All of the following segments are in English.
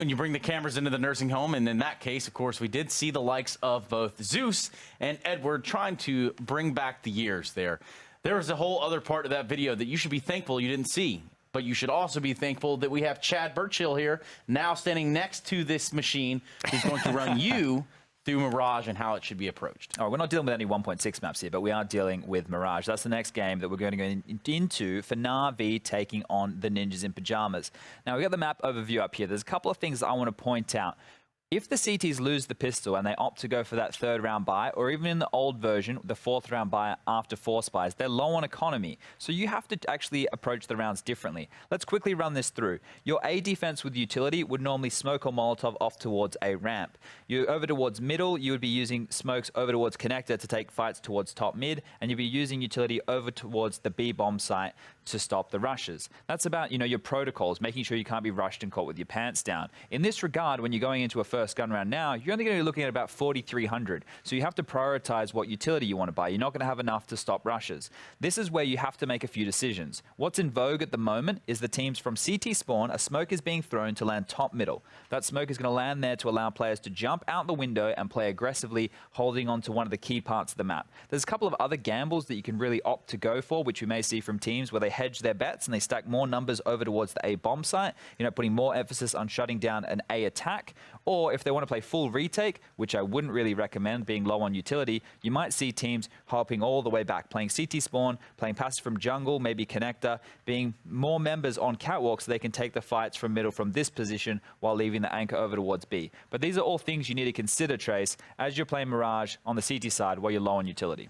when you bring the cameras into the nursing home, and in that case, of course, we did see the likes of both Zeus and Edward trying to bring back the years there. There was a whole other part of that video that you should be thankful you didn't see, but you should also be thankful that we have Chad Burchill here now standing next to this machine who's going to run you through Mirage and how it should be approached. All right, we're not dealing with any 1.6 maps here, but we are dealing with Mirage. That's the next game that we're going to go into for NaVi taking on the Ninjas in Pyjamas. Now, we've got the map overview up here. There's a couple of things that I want to point out. If the CTs lose the pistol and they opt to go for that 3rd round buy, or even in the old version, the 4th round buy after 4 spies, they're low on economy. So you have to actually approach the rounds differently. Let's quickly run this through. Your A defense with utility would normally smoke or Molotov off towards a ramp. You over towards middle, you would be using smokes over towards connector to take fights towards top mid, and you'd be using utility over towards the B bomb site to stop the rushes. That's about, your protocols, making sure you can't be rushed and caught with your pants down. In this regard, when you're going into a first gun round now, you're only going to be looking at about 4,300. So you have to prioritize what utility you want to buy. You're not going to have enough to stop rushes. This is where you have to make a few decisions. What's in vogue at the moment is the teams from CT spawn, a smoke is being thrown to land top middle. That smoke is going to land there to allow players to jump out the window and play aggressively, holding on to one of the key parts of the map. There's a couple of other gambles that you can really opt to go for, which we may see from teams where they hedge their bets and they stack more numbers over towards the A bomb site, putting more emphasis on shutting down an A attack. Or if they want to play full retake, which I wouldn't really recommend being low on utility, you might see teams hopping all the way back, playing CT spawn, playing passive from jungle, maybe connector, being more members on catwalk so they can take the fights from middle from this position while leaving the anchor over towards B. But these are all things you need to consider, Trace, as you're playing Mirage on the CT side while you're low on utility.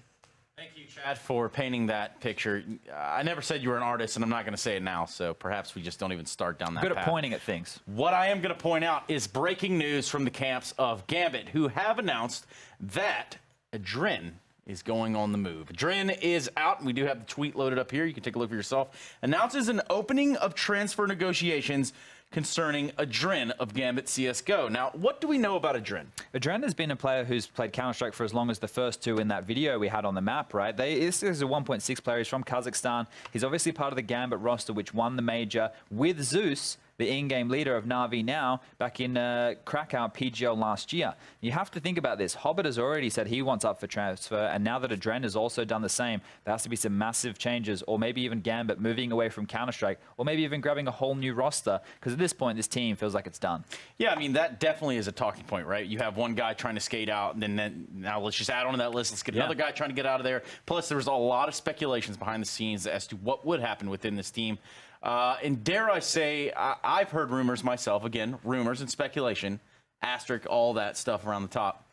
Thank you, Chad, for painting that picture. I never said you were an artist, and I'm not going to say it now, so perhaps we just don't even start down that path. Good at pointing at things. What I am going to point out is breaking news from the camps of Gambit, who have announced that Adren is going on the move. Adren is out, and we do have the tweet loaded up here. You can take a look for yourself. Announces an opening of transfer negotiations concerning Adren of Gambit CSGO. Now, what do we know about Adren? Adren has been a player who's played Counter-Strike for as long as the first 2 in that video we had on the map, right? This is a 1.6 player. He's from Kazakhstan. He's obviously part of the Gambit roster, which won the major with Zeus, the in-game leader of NaVi now, back in Krakow PGL last year. You have to think about this. Hobbit has already said he wants up for transfer, and now that Adren has also done the same, there has to be some massive changes, or maybe even Gambit moving away from Counter-Strike, or maybe even grabbing a whole new roster, because at this point, this team feels like it's done. Yeah, I mean, that definitely is a talking point, right? You have one guy trying to skate out, and then now let's just add on to that list. Let's get another guy trying to get out of there. Plus, there was a lot of speculations behind the scenes as to what would happen within this team. And dare I say, I've heard rumors myself, again, rumors and speculation, asterisk, all that stuff around the top,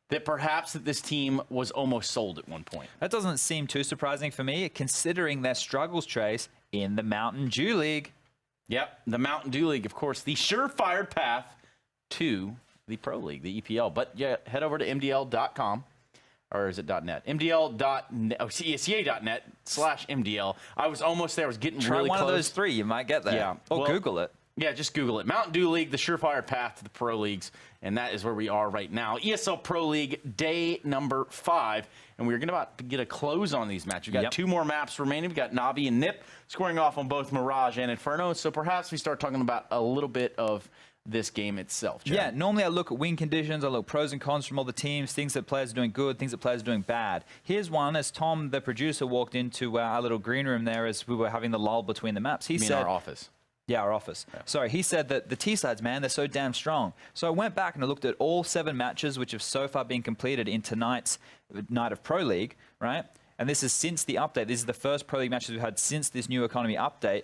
that perhaps that this team was almost sold at one point. That doesn't seem too surprising for me, considering their struggles, Trace, in the Mountain Dew League. Yep, the Mountain Dew League, of course, the surefire path to the Pro League, the EPL. But yeah, head over to MDL.com. Or is it .net? MDL.net, CSEA.net/MDL. I was almost there. I was getting really close. Try one of those 3. You might get there. Yeah. Or Google it. Yeah, just Google it. Mountain Dew League, the surefire path to the Pro Leagues. And that is where we are right now. ESL Pro League, day number 5. And we're about to get a close on these matches. We've got 2 more maps remaining. We've got NaVi and NiP scoring off on both Mirage and Inferno. So perhaps we start talking about a little bit of this game itself, Chad. Yeah, normally I look at win conditions, I look pros and cons from all the teams, things that players are doing good, things that players are doing bad. Here's one, as Tom, the producer, walked into our little green room there as we were having the lull between the maps. He said, our office. Yeah, our office. Yeah. Sorry, he said that the T-sides, man, they're so damn strong. So I went back and I looked at all 7 matches which have so far been completed in tonight's night of Pro League, right? And this is since the update. This is the first Pro League matches we've had since this new economy update.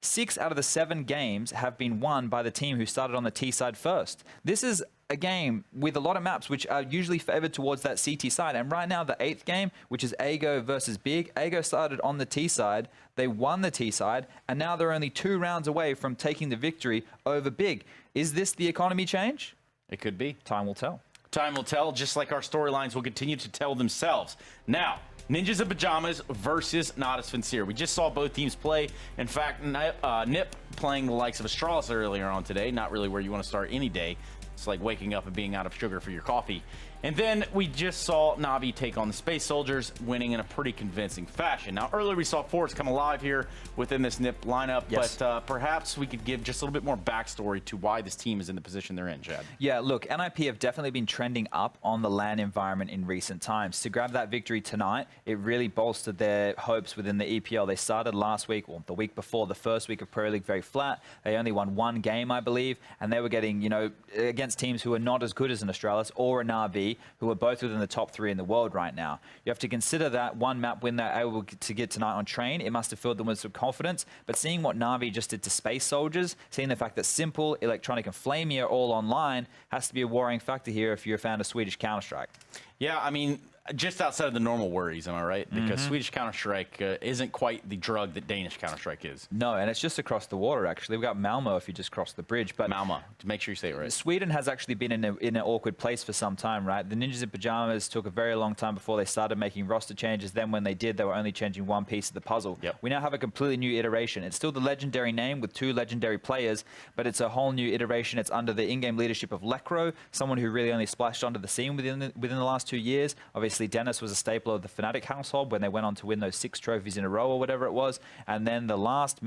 6 out of the 7 games have been won by the team who started on the T side first. This is a game with a lot of maps which are usually favored towards that CT side. And right now, the 8th game, which is Ago versus Big, Ago started on the T side. They won the T side, and now they're only 2 rounds away from taking the victory over Big. Is this the economy change? It could be. Time will tell. Time will tell, just like our storylines will continue to tell themselves. Now, Ninjas in Pyjamas versus Nodus Vincere. We just saw both teams play. In fact, NiP playing the likes of Astralis earlier on today. Not really where you want to start any day. It's like waking up and being out of sugar for your coffee. And then we just saw NaVi take on the Space Soldiers, winning in a pretty convincing fashion. Now, earlier we saw Force come alive here within this NiP lineup, but perhaps we could give just a little bit more backstory to why this team is in the position they're in, Chad. Yeah, look, NiP have definitely been trending up on the LAN environment in recent times. To grab that victory tonight, it really bolstered their hopes within the EPL. They started last week, or the week before, the first week of Pro League, very flat. They only won one game, I believe, and they were getting, you know, against teams who are not as good as an Astralis or a NaVi, who are both within the top 3 in the world right now. You have to consider that one map win they're able to get tonight on Train. It must have filled them with some confidence. But seeing what NaVi just did to Space Soldiers, seeing the fact that Simple, Electronic, and Flamey are all online, has to be a worrying factor here if you're a fan of Swedish Counter-Strike. Yeah, I mean, just outside of the normal worries, am I right? Because Swedish Counter-Strike isn't quite the drug that Danish Counter-Strike is. No, and it's just across the water, actually. We've got Malmö if you just cross the bridge. But Malmö, to make sure you say it right. Sweden has actually been in an awkward place for some time, right? The Ninjas in Pyjamas took a very long time before they started making roster changes. Then when they did, they were only changing one piece of the puzzle. Yep. We now have a completely new iteration. It's still the legendary name with 2 legendary players, but it's a whole new iteration. It's under the in-game leadership of Lekro, someone who really only splashed onto the scene within the last 2 years. Obviously, Dennis was a staple of the Fnatic household when they went on to win those 6 trophies in a row or whatever it was. And then the last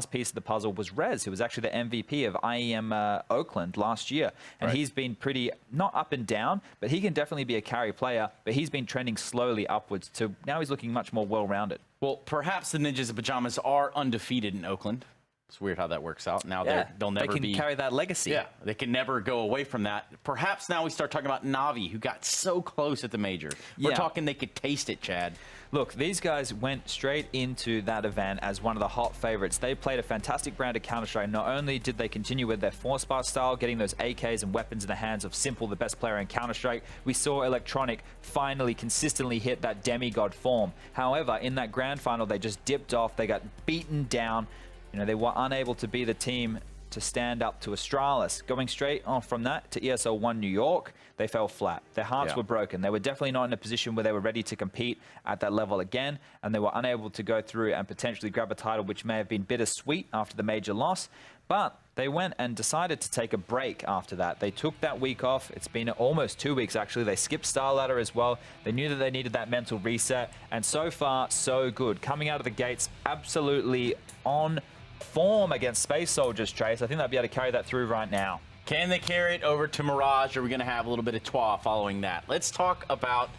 piece of the puzzle was Rez, who was actually the MVP of IEM Oakland last year. And he's been pretty, not up and down, but he can definitely be a carry player, but he's been trending slowly upwards to now he's looking much more well-rounded. Well, perhaps the Ninjas in Pyjamas are undefeated in Oakland. It's weird how that works out. Now they'll never they can carry that legacy. Yeah, they can never go away from that. Perhaps now we start talking about NaVi, who got so close at the major. We're talking they could taste it, Chad. Look, these guys went straight into that event as one of the hot favorites. They played a fantastic brand of Counter-Strike. Not only did they continue with their Force Bar style, getting those AKs and weapons in the hands of Simple, the best player in Counter-Strike, we saw Electronic finally consistently hit that demigod form. However, in that grand final, they just dipped off. They got beaten down. You know, they were unable to be the team to stand up to Astralis. Going straight on from that to ESL 1 New York, they fell flat. Their hearts were broken. They were definitely not in a position where they were ready to compete at that level again, and they were unable to go through and potentially grab a title, which may have been bittersweet after the major loss. But they went and decided to take a break after that. They took that week off. It's been almost 2 weeks, actually. They skipped Star Ladder as well. They knew that they needed that mental reset, and so far, so good. Coming out of the gates, absolutely on form against Space Soldiers, Trace. I think they'll be able to carry that through right now. Can they carry it over to Mirage, or are we going to have a little bit of twa following that? Let's talk about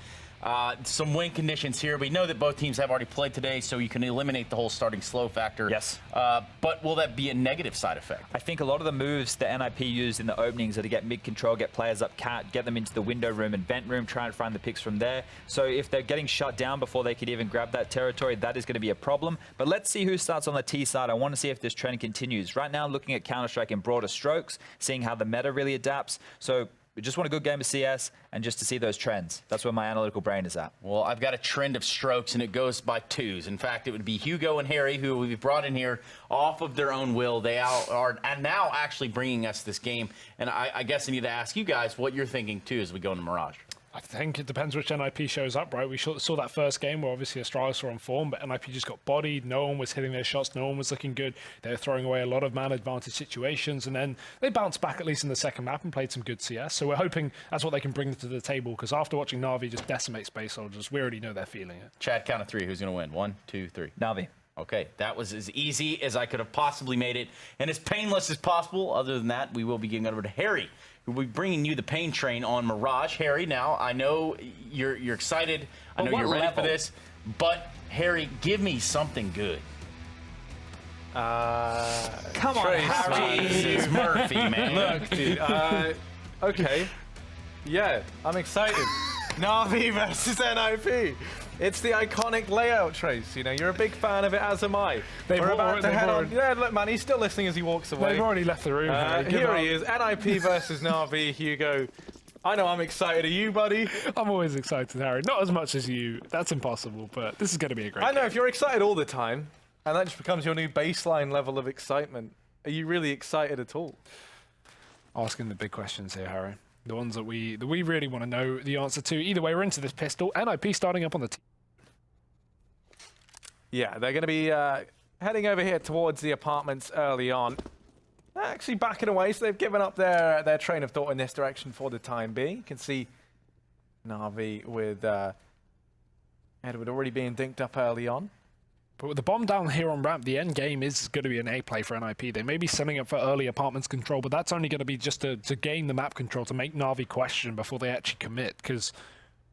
some win conditions here. We know that both teams have already played today, so you can eliminate the whole starting slow factor. Yes. But will that be a negative side effect? I think a lot of the moves that NiP used in the openings are to get mid-control, get players up cat, get them into the window room and vent room, try and find the picks from there. So if they're getting shut down before they could even grab that territory, that is going to be a problem. But let's see who starts on the T side. I want to see if this trend continues. Right now, looking at Counter-Strike in broader strokes, seeing how the meta really adapts. So we just want a good game of CS and just to see those trends. That's where my analytical brain is at. Well, I've got a trend of strokes, and it goes by 2s. In fact, it would be Hugo and Harry, who we've brought in here off of their own will. They are now actually bringing us this game. And I guess I need to ask you guys what you're thinking, too, as we go into Mirage. I think it depends which NiP shows up, right? We saw that first game where obviously Astralis were on form, but NiP just got bodied. No one was hitting their shots. No one was looking good. They were throwing away a lot of man advantage situations, and then they bounced back at least in the second map and played some good CS. So we're hoping that's what they can bring to the table, because after watching NaVi just decimate Space Soldiers, we already know they're feeling it. Chad, count of 3. Who's going to win? 1, 2, 3. NaVi. Okay, that was as easy as I could have possibly made it, and as painless as possible. Other than that, we will be getting over to Harry, who will be bringing you the pain train on Mirage. Harry, now, I know you're excited. I know you're ready for this. But, Harry, give me something good. Come on, Harry. Jesus, Murphy, man. Look, dude. Okay. Yeah, I'm excited. NaVi versus NiP. It's the iconic layout, Trace. You know, you're a big fan of it, as am I. We're about to head on. Yeah, look, man, he's still listening as he walks away. They've already left the room. Here he is, NiP versus NaVi. Hugo, I know I'm excited. Are you, buddy? I'm always excited, Harry. Not as much as you. That's impossible, but this is going to be a great game. I know, if you're excited all the time, and that just becomes your new baseline level of excitement, are you really excited at all? Asking the big questions here, Harry. The ones that we really want to know the answer to. Either way, we're into this pistol. NiP starting up on the team. Yeah, they're going to be heading over here towards the apartments early on. They're actually backing away, so they've given up their train of thought in this direction for the time being. You can see NaVi with Edward already being dinked up early on. But with the bomb down here on ramp, the end game is going to be an A play for NiP. They may be setting up for early apartments control, but that's only going to be just to gain the map control, to make NaVi question before they actually commit. Because,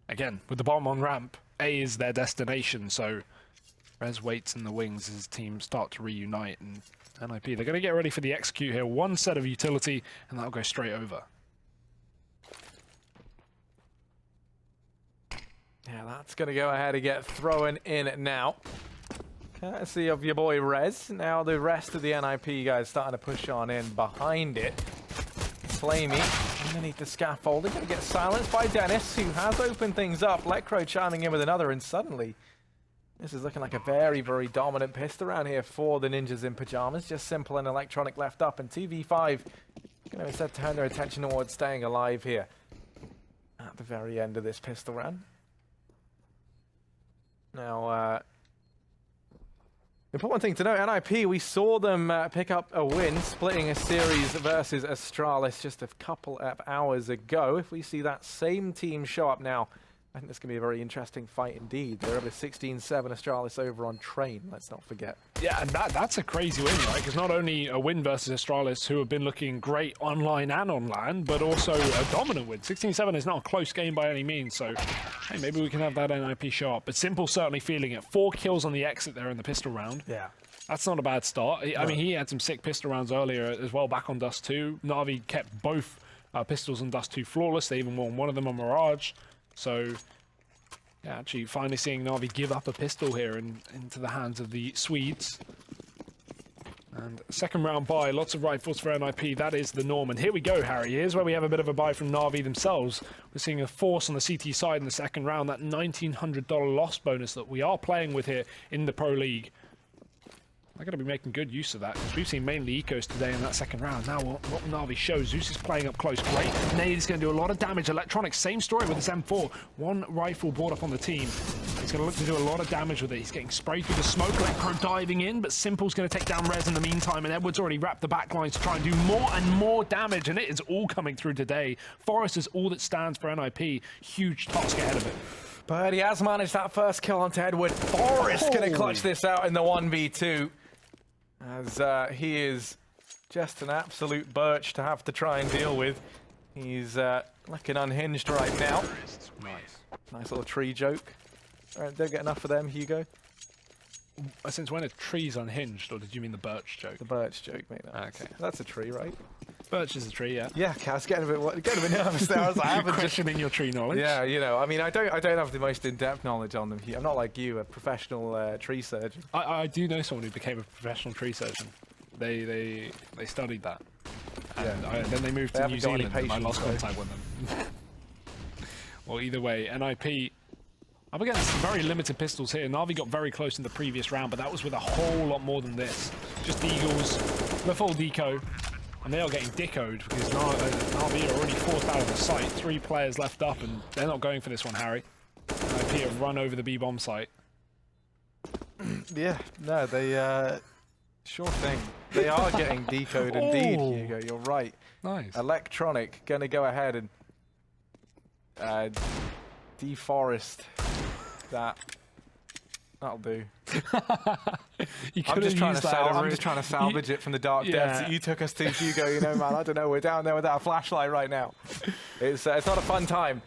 again, with the bomb on ramp, A is their destination, so Rez waits in the wings as his team start to reunite. And NiP, they're going to get ready for the execute here. One set of utility, and that'll go straight over. Yeah, that's going to go ahead and get thrown in now. Courtesy of your boy Rez. Now the rest of the NiP guys starting to push on in behind it. Flamey underneath the scaffolding. Going to get silenced by Dennis, who has opened things up. Lecro chiming in with another, and suddenly this is looking like a very, very dominant pistol around here for the Ninjas in Pyjamas. Just simple and electronic left up, and TV5 going to instead turn their attention towards staying alive here at the very end of this pistol round. Now, important thing to note, NiP, we saw them pick up a win, splitting a series versus Astralis just a couple of hours ago. If we see that same team show up now, I think this can be a very interesting fight indeed. They're over 16-7 Astralis over on Train, let's not forget. Yeah, and that's a crazy win, right? Because not only a win versus Astralis, who have been looking great online and on land, but also a dominant win. 16-7 is not a close game by any means, so hey, maybe we can have that NiP show up. But Simple certainly feeling it. 4 kills on the exit there in the pistol round. Yeah. That's not a bad start. I mean, he had some sick pistol rounds earlier as well back on Dust 2. NaVi kept both pistols on Dust 2 flawless. They even won one of them on Mirage. So, yeah, actually finally seeing NaVi give up a pistol here into the hands of the Swedes. And second round buy, lots of rifles for NiP. That is the norm. And here we go, Harry. Here's where we have a bit of a buy from NaVi themselves. We're seeing a force on the CT side in the second round, that $1,900 loss bonus that we are playing with here in the Pro League. They're going to be making good use of that, because we've seen mainly ecos today in that second round. Now what NaVi shows, Zeus is playing up close. Great. Nade is going to do a lot of damage. Electronics, same story with his M4. One rifle brought up on the team. He's going to look to do a lot of damage with it. He's getting sprayed through the smoke. Electro diving in, but Simple's going to take down Rez in the meantime, and Edward's already wrapped the back lines to try and do more and more damage, and it is all coming through today. Forest is all that stands for NiP. Huge task ahead of it. But he has managed that first kill onto Edward. Forest going to clutch this out in the 1v2. As he is just an absolute birch to have to try and deal with. He's looking unhinged right now. Nice little tree joke. All right, don't get enough of them, Hugo. Since when are trees unhinged, or did you mean the birch joke? The birch joke, mate. Okay, that's a tree, right? Birch is a tree, yeah. Yeah, I was getting a bit nervous there. I was like, I haven't questioning your tree knowledge. Yeah, you know, I mean, I don't have the most in-depth knowledge on them. I'm not like you, a professional tree surgeon. I do know someone who became a professional tree surgeon. They studied that. And Yeah. then they moved They to haven't New got any Zealand, and I lost patience, contact with them. Well, either way, NiP up against very limited pistols here. NaVi got very close in the previous round, but that was with a whole lot more than this. Just Eagles, the full deco, and they are getting dickoed because NaVi are already forced out of the site. 3 players left up, and they're not going for this one, Harry. NiP have run over the B-bomb site. Yeah, no, they, sure thing. They are getting decoded indeed, Hugo, you're right. Nice. Electronic going to go ahead and deforest that. That'll do. I'm just trying to salvage it from the dark depths that you took us to, Hugo. You know, man, I don't know. We're down there without a flashlight right now. It's not a fun time.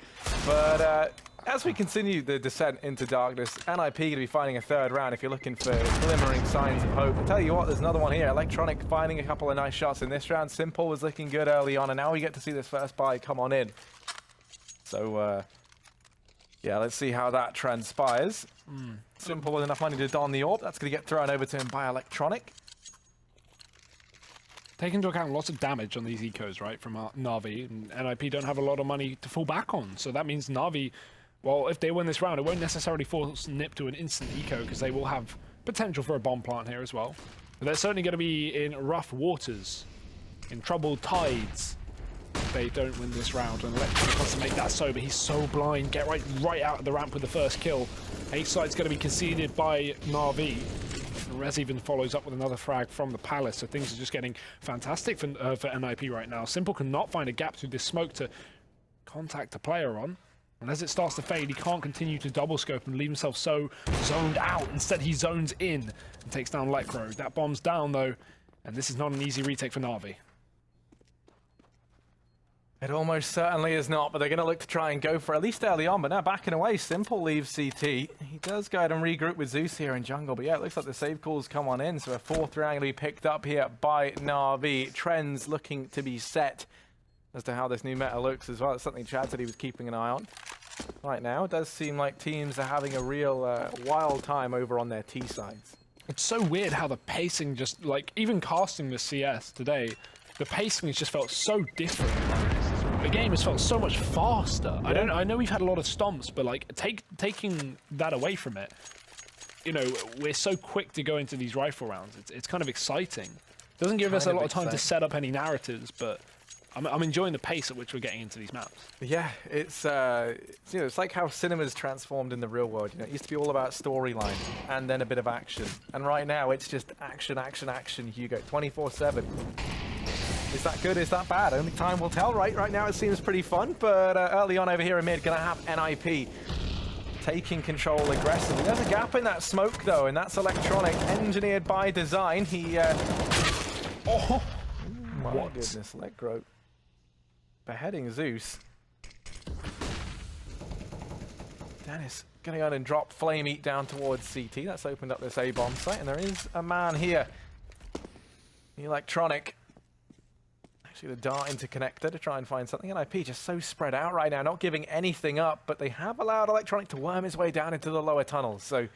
But as we continue the descent into darkness, NiP going to be finding a third round if you're looking for glimmering signs of hope. I'll tell you what, there's another one here. Electronic finding a couple of nice shots in this round. Simple was looking good early on, and now we get to see this first buy come on in. So, yeah, let's see how that transpires. Simple with enough money to don the orb. That's going to get thrown over to him by Electronic. Take into account lots of damage on these ecos, right, from NaVi, and NiP don't have a lot of money to fall back on. So that means NaVi, well, if they win this round, it won't necessarily force NiP to an instant eco, because they will have potential for a bomb plant here as well. But they're certainly going to be in rough waters, in troubled tides. They don't win this round, and Electronic wants to make that so, but he's so blind. Get right out of the ramp with the first kill. A site's going to be conceded by NaVi. Rez even follows up with another frag from the Palace, so things are just getting fantastic for NiP right now. Simple cannot find a gap through this smoke to contact the player on. And as it starts to fade, he can't continue to double scope and leave himself so zoned out. Instead, he zones in and takes down Lecro. That bomb's down, though, and this is not an easy retake for NaVi. It almost certainly is not, but they're going to look to try and go for at least early on, but now backing away. Simple leaves CT. He does go ahead and regroup with Zeus here in jungle, but yeah, it looks like the save calls come on in, so a fourth round going to be picked up here by NaVi. Trends looking to be set as to how this new meta looks as well. It's something Chad said he was keeping an eye on. Right now, it does seem like teams are having a real wild time over on their T sides. It's so weird how the pacing just, like, even casting the CS today, the pacing has just felt so different. The game has felt so much faster. Yeah. I know we've had a lot of stomps, but like taking that away from it, you know, we're so quick to go into these rifle rounds. It's kind of exciting. Doesn't give us a lot of time to set up any narratives, but I'm enjoying the pace at which we're getting into these maps. Yeah, it's you know, it's like how cinema's transformed in the real world. You know, it used to be all about storyline and then a bit of action, and right now it's just action, action, action. Hugo, 24/7. Is that good? Is that bad? Only time will tell. Right now it seems pretty fun, but early on over here in mid, gonna have NiP taking control aggressively. There's a gap in that smoke though, and that's electronic, engineered by design. He oh my goodness, Lecro beheading Zeus. Dennis gonna go ahead and drop Flame Eat down towards CT. That's opened up this A-bomb site, and there is a man here. Electronic. Actually, the dart into connector to try and find something. NiP just so spread out right now, not giving anything up, but they have allowed Electronic to worm his way down into the lower tunnels. So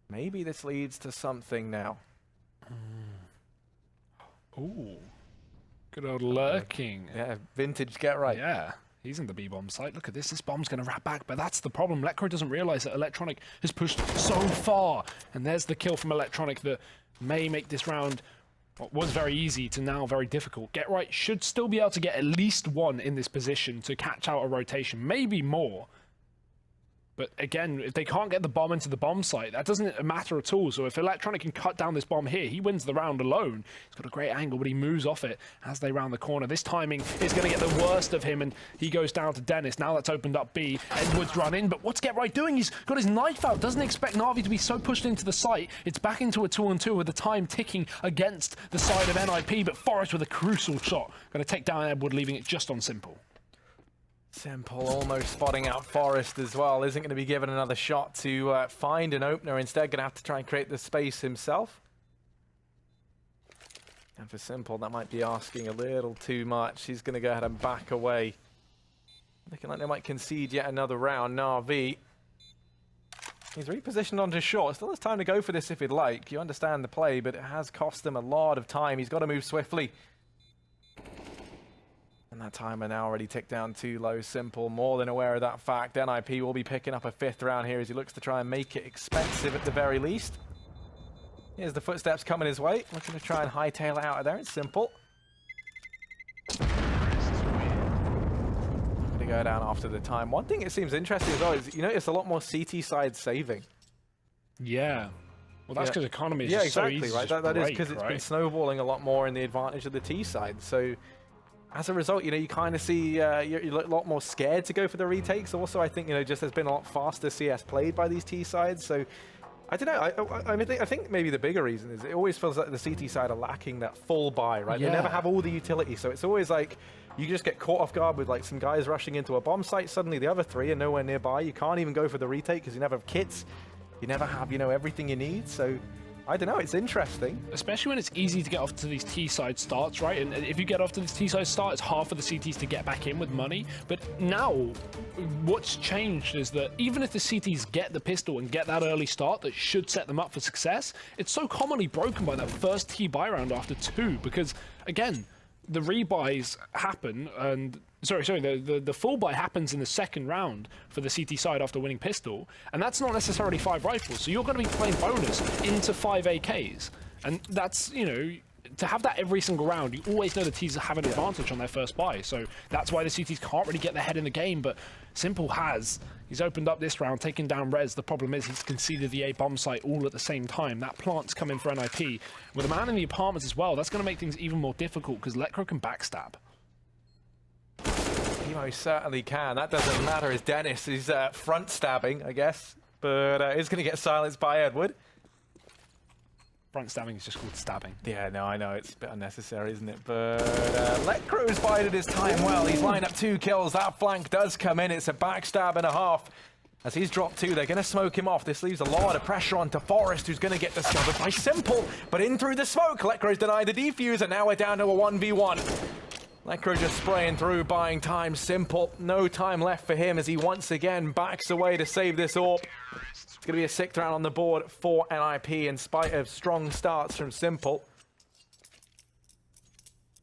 maybe this leads to something now. Ooh. Good old lurking. Yeah, vintage get right. Yeah. He's in the B-bomb site. Look at this. This bomb's going to wrap back, but that's the problem. Lecro doesn't realize that Electronic has pushed so far. And there's the kill from Electronic that may make this round what was very easy to now very difficult. Get right should still be able to get at least one in this position to catch out a rotation, maybe more. But again, if they can't get the bomb into the bomb site, that doesn't matter at all. So if Electronic can cut down this bomb here, he wins the round alone. He's got a great angle, but he moves off it as they round the corner. This timing is going to get the worst of him, and he goes down to Dennis. Now that's opened up B. Edwards run in, but what's Get Right doing? He's got his knife out. Doesn't expect NaVi to be so pushed into the site. It's back into a 2-on-2 with the time ticking against the side of NiP, but Forrest with a crucial shot. Going to take down Edward, leaving it just on Simple. Simple almost spotting out Forrest as well. Isn't going to be given another shot to find an opener. Instead, going to have to try and create the space himself. And for Simple, that might be asking a little too much. He's going to go ahead and back away. Looking like they might concede yet another round. NaVi. He's repositioned onto short. Still has time to go for this if he'd like. You understand the play, but it has cost him a lot of time. He's got to move swiftly. And that timer now already ticked down too low. Simple, more than aware of that fact. NiP will be picking up a 5th round here as he looks to try and make it expensive at the very least. Here's the footsteps coming his way. Looking to try and hightail it out of there. It's Simple. Going to go down after the time. One thing it seems interesting as well is you notice a lot more CT side saving. Yeah. Well, that's because economy is exactly, so easy right. That is because it's been snowballing a lot more in the advantage of the T side. So as a result, you know, you kind of see you're a lot more scared to go for the retakes. Also, I think, you know, just has been a lot faster CS played by these T sides. So I don't know. I think maybe the bigger reason is it always feels like the CT side are lacking that full buy, right? Yeah. They never have all the utility. So it's always like you just get caught off guard with like some guys rushing into a bomb site. Suddenly the other 3 are nowhere nearby. You can't even go for the retake because you never have kits. You never have, you know, everything you need. So I don't know, it's interesting. Especially when it's easy to get off to these T-side starts, right? And if you get off to this T-side start, it's hard for the CTs to get back in with money. But now, what's changed is that even if the CTs get the pistol and get that early start that should set them up for success, it's so commonly broken by that first T buy round after 2, because, again, the rebuys happen, and the full buy happens in the second round for the CT side after winning pistol, and that's not necessarily 5 rifles, so you're going to be playing bonus into 5 AKs, and that's, you know, to have that every single round, you always know the T's have an advantage on their first buy. So that's why the CTs can't really get their head in the game. But Simple has. He's opened up this round, taking down Rez. The problem is he's conceded the A bomb site all at the same time. That plant's coming for NiP. With a man in the apartments as well, that's going to make things even more difficult because Electro can backstab. He most certainly can. That doesn't matter as Dennis is front stabbing, I guess. But is going to get silenced by Edward. Front stabbing is just called stabbing. Yeah, no, I know. It's a bit unnecessary, isn't it? But Electro's bided his time well. He's lined up 2 kills. That flank does come in. It's a backstab and a half. As he's dropped 2, they're going to smoke him off. This leaves a lot of pressure onto Forest, who's going to get discovered by Simple. But in through the smoke, Electro's denied the defuse, and now we're down to a 1v1. Electro just spraying through, buying time. Simple, no time left for him as he once again backs away to save this AWP. It's going to be a 6th round on the board for NiP in spite of strong starts from Simple.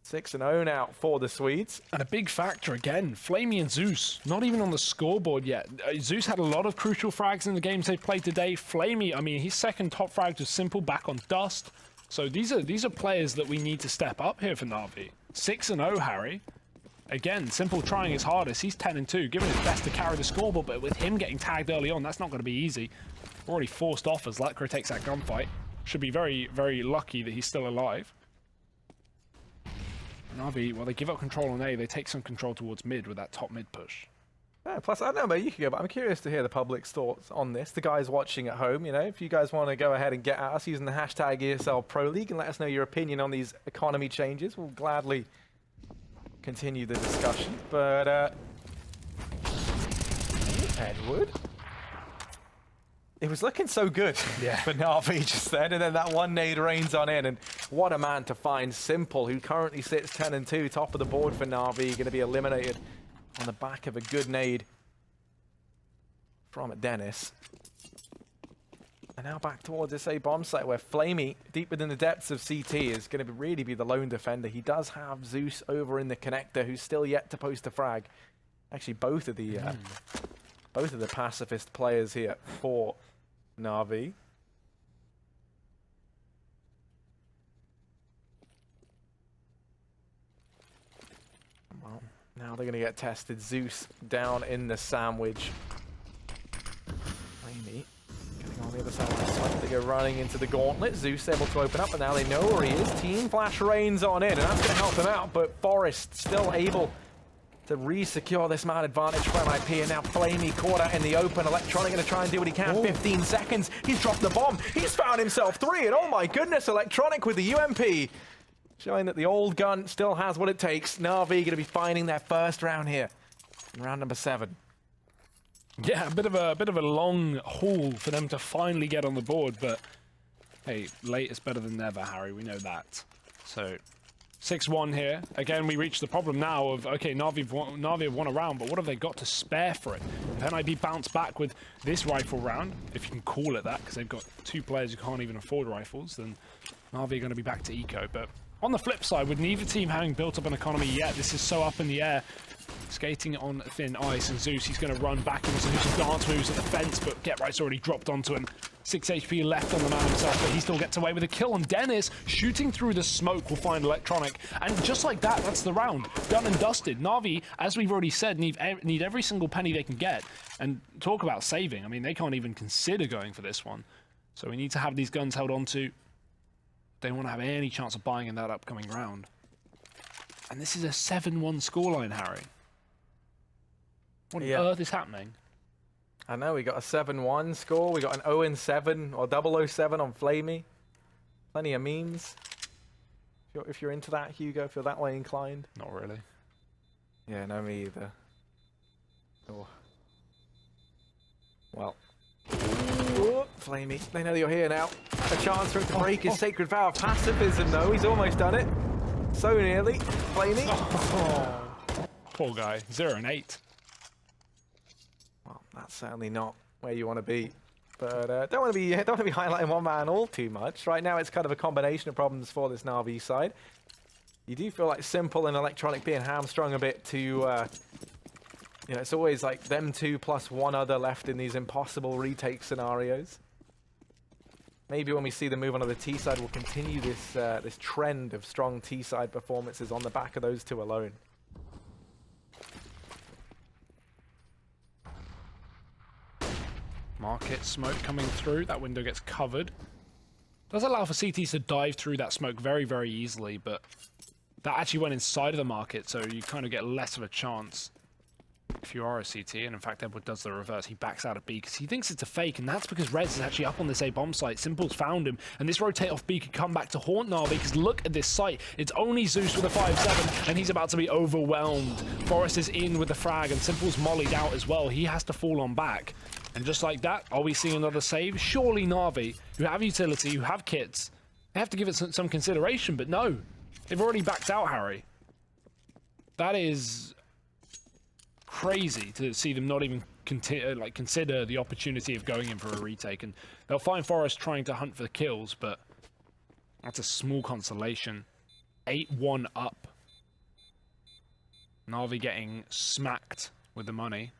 6-0 now for the Swedes. And a big factor again, Flamey and Zeus, not even on the scoreboard yet. Zeus had a lot of crucial frags in the games they've played today. Flamey, I mean, his second top frag was Simple back on Dust. So these are players that we need to step up here for NaVi. 6-0, Harry. Again, Simple trying his hardest. He's 10-2, giving his best to carry the scoreboard, but with him getting tagged early on, that's not going to be easy. Already forced off as Electro takes that gunfight. Should be very, very lucky that he's still alive. NaVi, well, they give up control on A, they take some control towards mid with that top mid push. Yeah, plus, I don't know about you, but I'm curious to hear the public's thoughts on this. The guys watching at home, you know, if you guys want to go ahead and get at us using the hashtag ESL Pro League and let us know your opinion on these economy changes, we'll gladly continue the discussion. But, Edward, it was looking so good for NaVi just then, and then that one nade rains on in, and what a man to find. Simple, who currently sits 10-2, top of the board for NaVi, going to be eliminated on the back of a good nade from Dennis. And now back towards this A bomb site where Flamey, deep within the depths of CT, is going to really be the lone defender. He does have Zeus over in the connector, who's still yet to post a frag. Actually, both of the pacifist players here for NaVi. Well, now they're going to get tested. Zeus down in the sandwich. Flamey getting on the other side of the site. They go running into the gauntlet. Zeus able to open up, and now they know where he is. Team Flash rains on in, and that's going to help him out, but Forest still able to re-secure this man advantage for NiP, and now Flamey caught out in the open. Electronic going to try and do what he can. 15 seconds. He's dropped the bomb. He's found himself 3, and oh my goodness, Electronic with the UMP. Showing that the old gun still has what it takes. NaVi going to be finding their first round here in round number 7. Yeah, a bit of a long haul for them to finally get on the board, but hey, late is better than never, Harry. We know that. So 6-1 here. Again, we reach the problem now of, okay, NaVi have won a round, but what have they got to spare for it? If NiP bounce back with this rifle round, if you can call it that, because they've got 2 players who can't even afford rifles, then NaVi are going to be back to eco. But on the flip side, with neither team having built up an economy yet, this is so up in the air. Skating on thin ice, and Zeus, he's going to run back into some dance moves at the fence, but Get Right's already dropped onto him. 6 HP left on the man himself, but he still gets away with a kill, and Dennis, shooting through the smoke, will find Electronic. And just like that, that's the round. Done and dusted. NaVi, as we've already said, need every single penny they can get. And talk about saving. I mean, they can't even consider going for this one. So we need to have these guns held on to. They want to have any chance of buying in that upcoming round. And this is a 7-1 scoreline, Harry. What on earth is happening? I know, we got a 7-1 score. We got an 0-7 or 007 on Flamey. Plenty of memes. If you're into that, Hugo, if you're that way inclined. Not really. Yeah, no, me either. Oh. Well. Ooh, Flamey, they know you're here now. A chance for him to break his sacred vow of pacifism, though. He's almost done it. So nearly. Flamey. Oh. Poor guy. 0-8. Well, that's certainly not where you want to be. But don't want to be highlighting one man all too much. Right now, it's kind of a combination of problems for this NaVi side. You do feel like Simple and Electronic being hamstrung a bit to, you know, it's always like them 2 plus 1 other left in these impossible retake scenarios. maybe when we see them move on to the T side, we'll continue this this trend of strong T side performances on the back of those two alone. Market smoke coming through. That window gets covered. Does allow for CTs to dive through that smoke very, very easily, but that actually went inside of the market, so you kind of get less of a chance if you are a CT. And in fact, Edward does the reverse. He backs out of B because he thinks it's a fake, and that's because Rez is actually up on this A bomb site. Simple's found him, and this rotate off B could come back to haunt NaVi because look at this site. It's only Zeus with a 5-7, and he's about to be overwhelmed. Forest is in with the frag, and Simple's mollied out as well. He has to fall on back. And just like that, are we seeing another save? Surely NaVi, who have utility, who have kits, they have to give it some consideration, but no. They've already backed out, Harry. That is crazy to see them not even consider the opportunity of going in for a retake. And they'll find Forest trying to hunt for the kills, but that's a small consolation. 8-1 up. NaVi getting smacked with the money.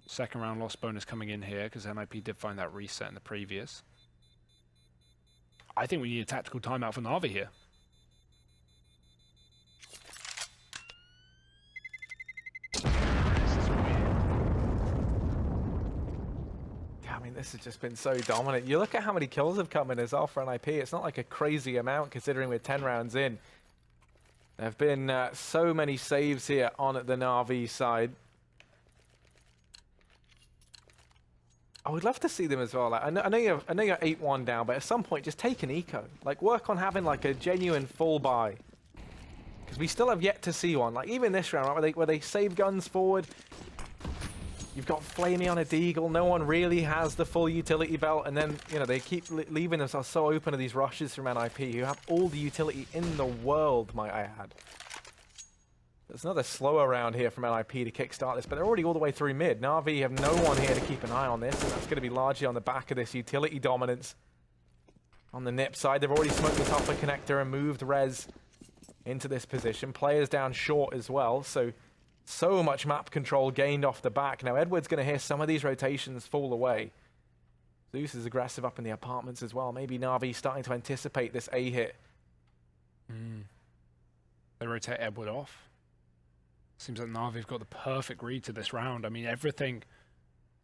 Second round loss bonus coming in here because NiP did find that reset in the previous. I think we need a tactical timeout for NaVi here. I mean, this has just been so dominant. You look at how many kills have come in as well for NiP. It's not like a crazy amount considering we're 10 rounds in. There have been so many saves here on the NaVi side. I would love to see them as well. Like, I know you're 8-1 down, but at some point, just take an eco. Like, work on having like a genuine full buy, because we still have yet to see one. Like even this round, right, where they save guns forward. You've got Flamey on a Deagle. No one really has the full utility belt, and then they keep leaving themselves so open to these rushes from NiP, who have all the utility in the world, might I add. There's another slower round here from NiP to kickstart this, but they're already all the way through mid. NaVi have no one here to keep an eye on this, and that's going to be largely on the back of this utility dominance. On the NiP side, they've already smoked the top of connector and moved Rez into this position. Players down short as well, so much map control gained off the back. Now Edward's going to hear some of these rotations fall away. Zeus is aggressive up in the apartments as well. Maybe NaVi starting to anticipate this A hit. They rotate Edward off. Seems like NaVi have got the perfect read to this round. I mean, everything,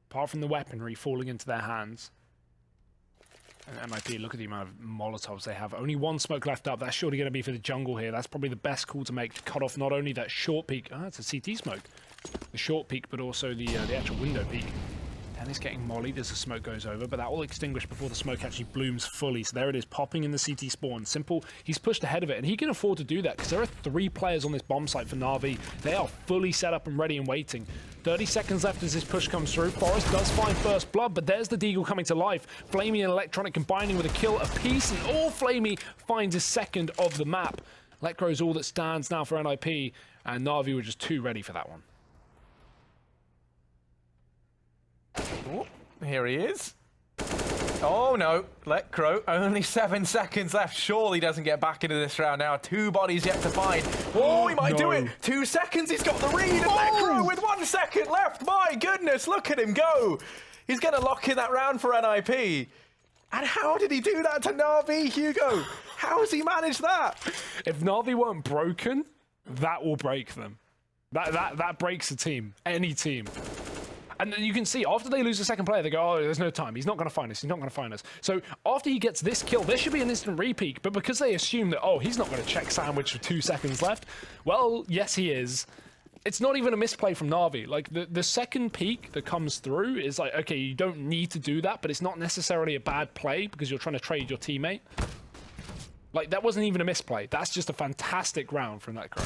apart from the weaponry falling into their hands. And NiP, look at the amount of Molotovs they have. Only one smoke left up. That's surely going to be for the jungle here. That's probably the best call to make to cut off not only that short peak. Oh, it's a CT smoke. The short peak, but also the actual window peak. And it's getting mollied as the smoke goes over, but that will extinguish before the smoke actually blooms fully. So there it is, popping in the CT spawn. Simple, he's pushed ahead of it, and he can afford to do that because there are 3 players on this bomb site for NaVi. They are fully set up and ready and waiting. 30 seconds left as this push comes through. Forest does find first blood, but there's the Deagle coming to life. Flamey and Electronic combining with a kill apiece, and all Flamey finds his second of the map. Electro's all that stands now for NiP, and NaVi were just too ready for that one. Oh, here he is. Oh no, Electro, only 7 seconds left. Surely doesn't get back into this round now. 2 bodies yet to find. Oh, he might do it. 2 seconds, he's got the read. Electro with 1 second left. My goodness, look at him go. He's going to lock in that round for NiP. And how did he do that to NaVi, Hugo? How has he managed that? If NaVi weren't broken, that will break them. That breaks a team, any team. And then you can see, after they lose the second player, they go, oh, there's no time. He's not going to find us. He's not going to find us. So after he gets this kill, there should be an instant repeat. But because they assume that, oh, he's not going to check sandwich with 2 seconds left, well, yes, he is. It's not even a misplay from NaVi. Like, the second peak that comes through is like, okay, you don't need to do that, but it's not necessarily a bad play because you're trying to trade your teammate. Like, that wasn't even a misplay. That's just a fantastic round from that guy.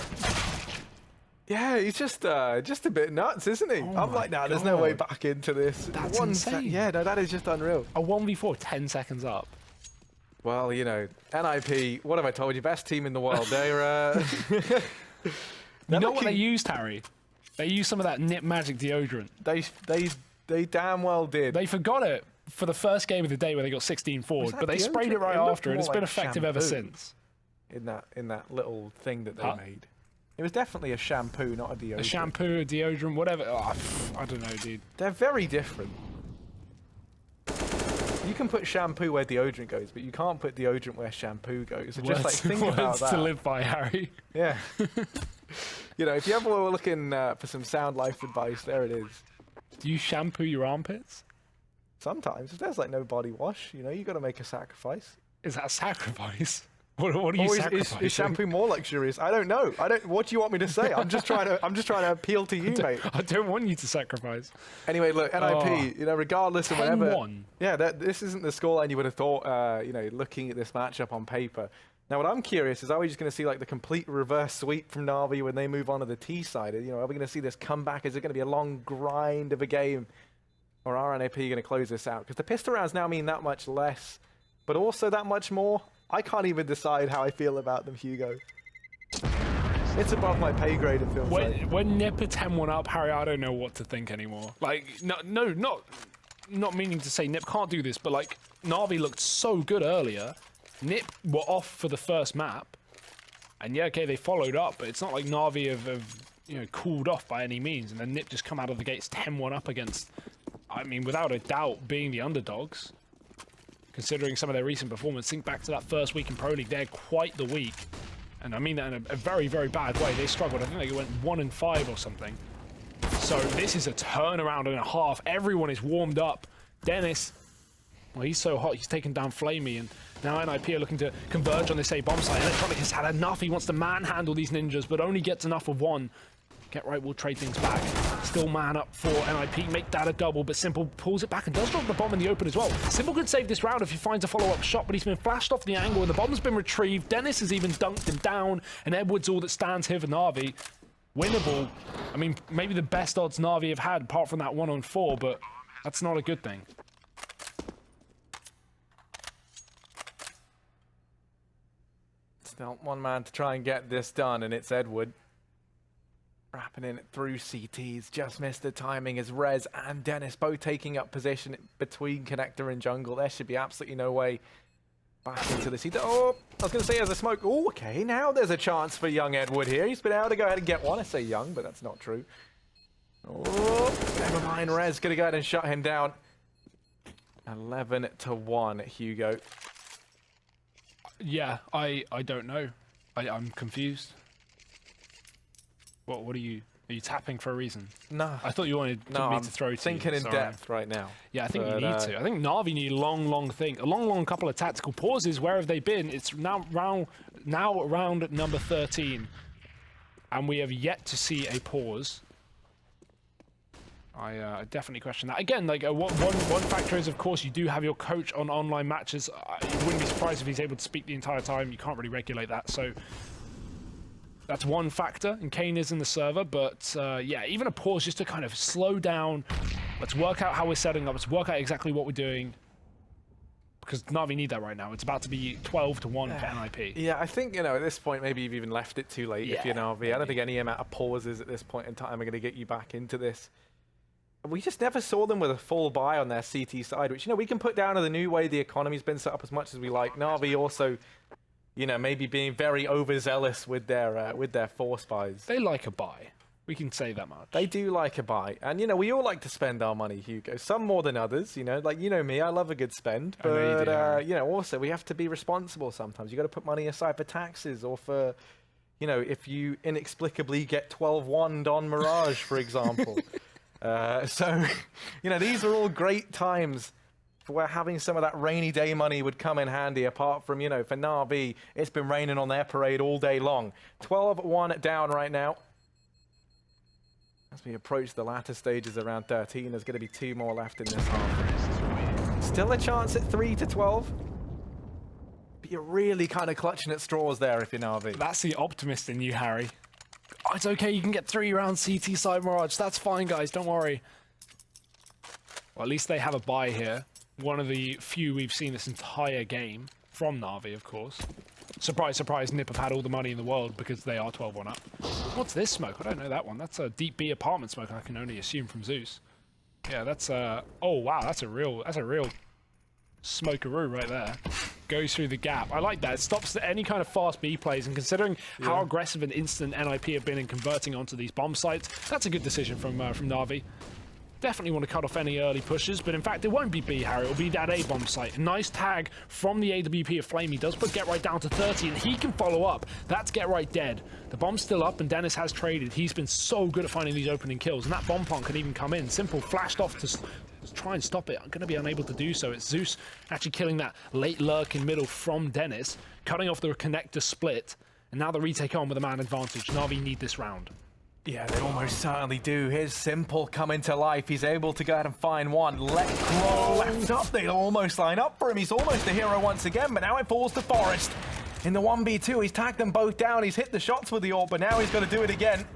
Yeah, he's just a bit nuts, isn't he? I'm like, nah, there's no way back into this. That's insane. Yeah, no, that is just unreal. A 1v4, 10 seconds up. Well, NiP, what have I told you? Best team in the world. They're... You know what they used, Harry? They used some of that NiP magic deodorant. They damn well did. They forgot it for the first game of the day where they got 16 forward, but they sprayed it right after, and it's been effective ever since. In that little thing that they made. It was definitely a shampoo, not a deodorant. A shampoo, a deodorant, whatever. Oh, I don't know, dude. They're very different. You can put shampoo where deodorant goes, but you can't put deodorant where shampoo goes. So just like think about Words that. to live by, Harry. Yeah. You know, if you ever were looking for some sound life advice, there it is. Do you shampoo your armpits? Sometimes, if there's like no body wash, you know, you got to make a sacrifice. Is that a sacrifice? What are you Or sacrificing? is shampoo more luxurious? I don't know. What do you want me to say? I'm just trying to appeal to you, mate. I don't want you to sacrifice. Anyway, look, NiP, you know, regardless of whatever. 10-1. Yeah, this isn't the scoreline you would have thought, you know, looking at this matchup on paper. Now, what I'm curious is, are we just going to see like the complete reverse sweep from NaVi when they move on to the T side? You know, are we going to see this comeback? Is it going to be a long grind of a game? Or are NiP going to close this out? Because the pistol rounds now mean that much less, but also that much more. I can't even decide how I feel about them, Hugo. It's above my pay grade, it feels like. When NiP are 10-1 up, Harry, I don't know what to think anymore. Like, not meaning to say NiP can't do this, but like, NaVi looked so good earlier. NiP were off for the first map, and yeah, okay, they followed up, but it's not like NaVi have you know, cooled off by any means, and then NiP just come out of the gates 10-1 up against, I mean, without a doubt, being the underdogs. Considering some of their recent performance, think back to that first week in Pro League, they're quite the weak. And I mean that in a very, very bad way. They struggled. I think they went 1-5 or something. So this is a turnaround and a half. Everyone is warmed up. Dennis, well, he's so hot, he's taken down Flamey, and now NiP are looking to converge on this A bomb site. Electronic has had enough. He wants to manhandle these ninjas, but only gets enough of one. Get right, we'll trade things back. Still man up for NiP, make that a double, but Simple pulls it back and does drop the bomb in the open as well. Simple could save this round if he finds a follow-up shot, but he's been flashed off the angle and the bomb's been retrieved. Dennis has even dunked him down, and Edwards all that stands here for NaVi. Winnable. I mean, maybe the best odds NaVi have had, apart from that 1-on-4, but that's not a good thing. Still one man to try and get this done, and it's Edward. Wrapping in through CTs, just missed the timing as Rez and Dennis both taking up position between connector and jungle. There should be absolutely no way back into the CT. Oh, I was going to say there's a smoke. Oh, okay, now there's a chance for young Edward here. He's been able to go ahead and get one. I say young, but that's not true. Oh, never mind. Rez going to go ahead and shut him down. 11-1, Hugo. Yeah, I don't know. I'm confused. What are you tapping for a reason? No. I thought you wanted me to throw to you. Thinking in depth right now. Yeah, I think you need to. I think NaVi need a long thing. A long couple of tactical pauses. Where have they been? It's now round number 13. And we have yet to see a pause. I definitely question that. Again, like one factor is, of course, you do have your coach on online matches. I wouldn't be surprised if he's able to speak the entire time. You can't really regulate that, so that's one factor, and Kane is in the server, but yeah, even a pause just to kind of slow down. Let's work out how we're setting up. Let's work out exactly what we're doing. Because NaVi need that right now. It's about to be 12-1 for NiP. Yeah, I think, you know, at this point, maybe you've even left it too late if you're NaVi. I don't think any amount of pauses at this point in time are going to get you back into this. We just never saw them with a full buy on their CT side, which, you know, we can put down to the new way the economy's been set up as much as we like. NaVi also, you know, maybe being very overzealous with their force buys. They like a buy. We can say that much. They do like a buy. And, you know, we all like to spend our money, Hugo. Some more than others, you know. Like, you know me, I love a good spend. But, you know, also, we have to be responsible sometimes. You got to put money aside for taxes or for, you know, if you inexplicably get 12-1 on Mirage, for example. So, you know, these are all great times where having some of that rainy day money would come in handy, apart from, you know, for NaVi, it's been raining on their parade all day long. 12-1 down right now. As we approach the latter stages around 13, there's going to be 2 more left in this half. Still a chance at 3-12. But you're really kind of clutching at straws there if you're NaVi. That's the optimist in you, Harry. Oh, it's okay, you can get 3 round CT side Mirage. That's fine, guys, don't worry. Well, at least they have a buy here. One of the few we've seen this entire game from NaVi, of course. Surprise, surprise, NiP have had all the money in the world because they are 12-1 up. What's this smoke? I don't know that one. That's a deep B apartment smoke, I can only assume from Zeus. Yeah, that's oh wow, that's a real smokeroo right there. Goes through the gap. I like that. It stops any kind of fast B plays, and considering how aggressive and instant NiP have been in converting onto these bomb sites, that's a good decision from NaVi. Definitely want to cut off any early pushes, but in fact, it won't be B, Harry. It'll be that A-bomb site. A nice tag from the AWP of Flame. He does put Get Right down to 30, and he can follow up. That's Get Right dead. The bomb's still up, and Dennis has traded. He's been so good at finding these opening kills, and that bomb plant can even come in. Simple flashed off to try and stop it. I'm going to be unable to do so. It's Zeus actually killing that late lurk in middle from Dennis, cutting off the connector split, and now the retake on with a man advantage. NaVi need this round. Yeah, they almost certainly do. Here's Simple coming to life. He's able to go ahead and find one. Let Crow left up. They almost line up for him. He's almost a hero once again, but now it falls to Forest. In the 1v2, he's tagged them both down. He's hit the shots with the orb, but now he's got to do it again.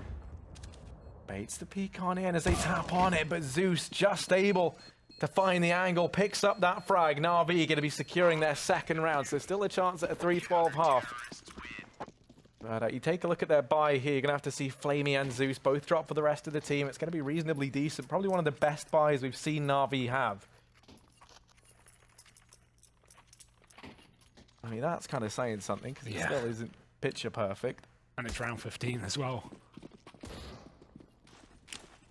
Baits the peek on in as they tap on it, but Zeus just able to find the angle, picks up that frag. NaVi going to be securing their second round, so still a chance at a 3-12 half. But you take a look at their buy here, you're going to have to see Flamey and Zeus both drop for the rest of the team. It's going to be reasonably decent. Probably one of the best buys we've seen NaVi have. I mean, that's kind of saying something, because it still isn't picture perfect. And it's round 15 as well.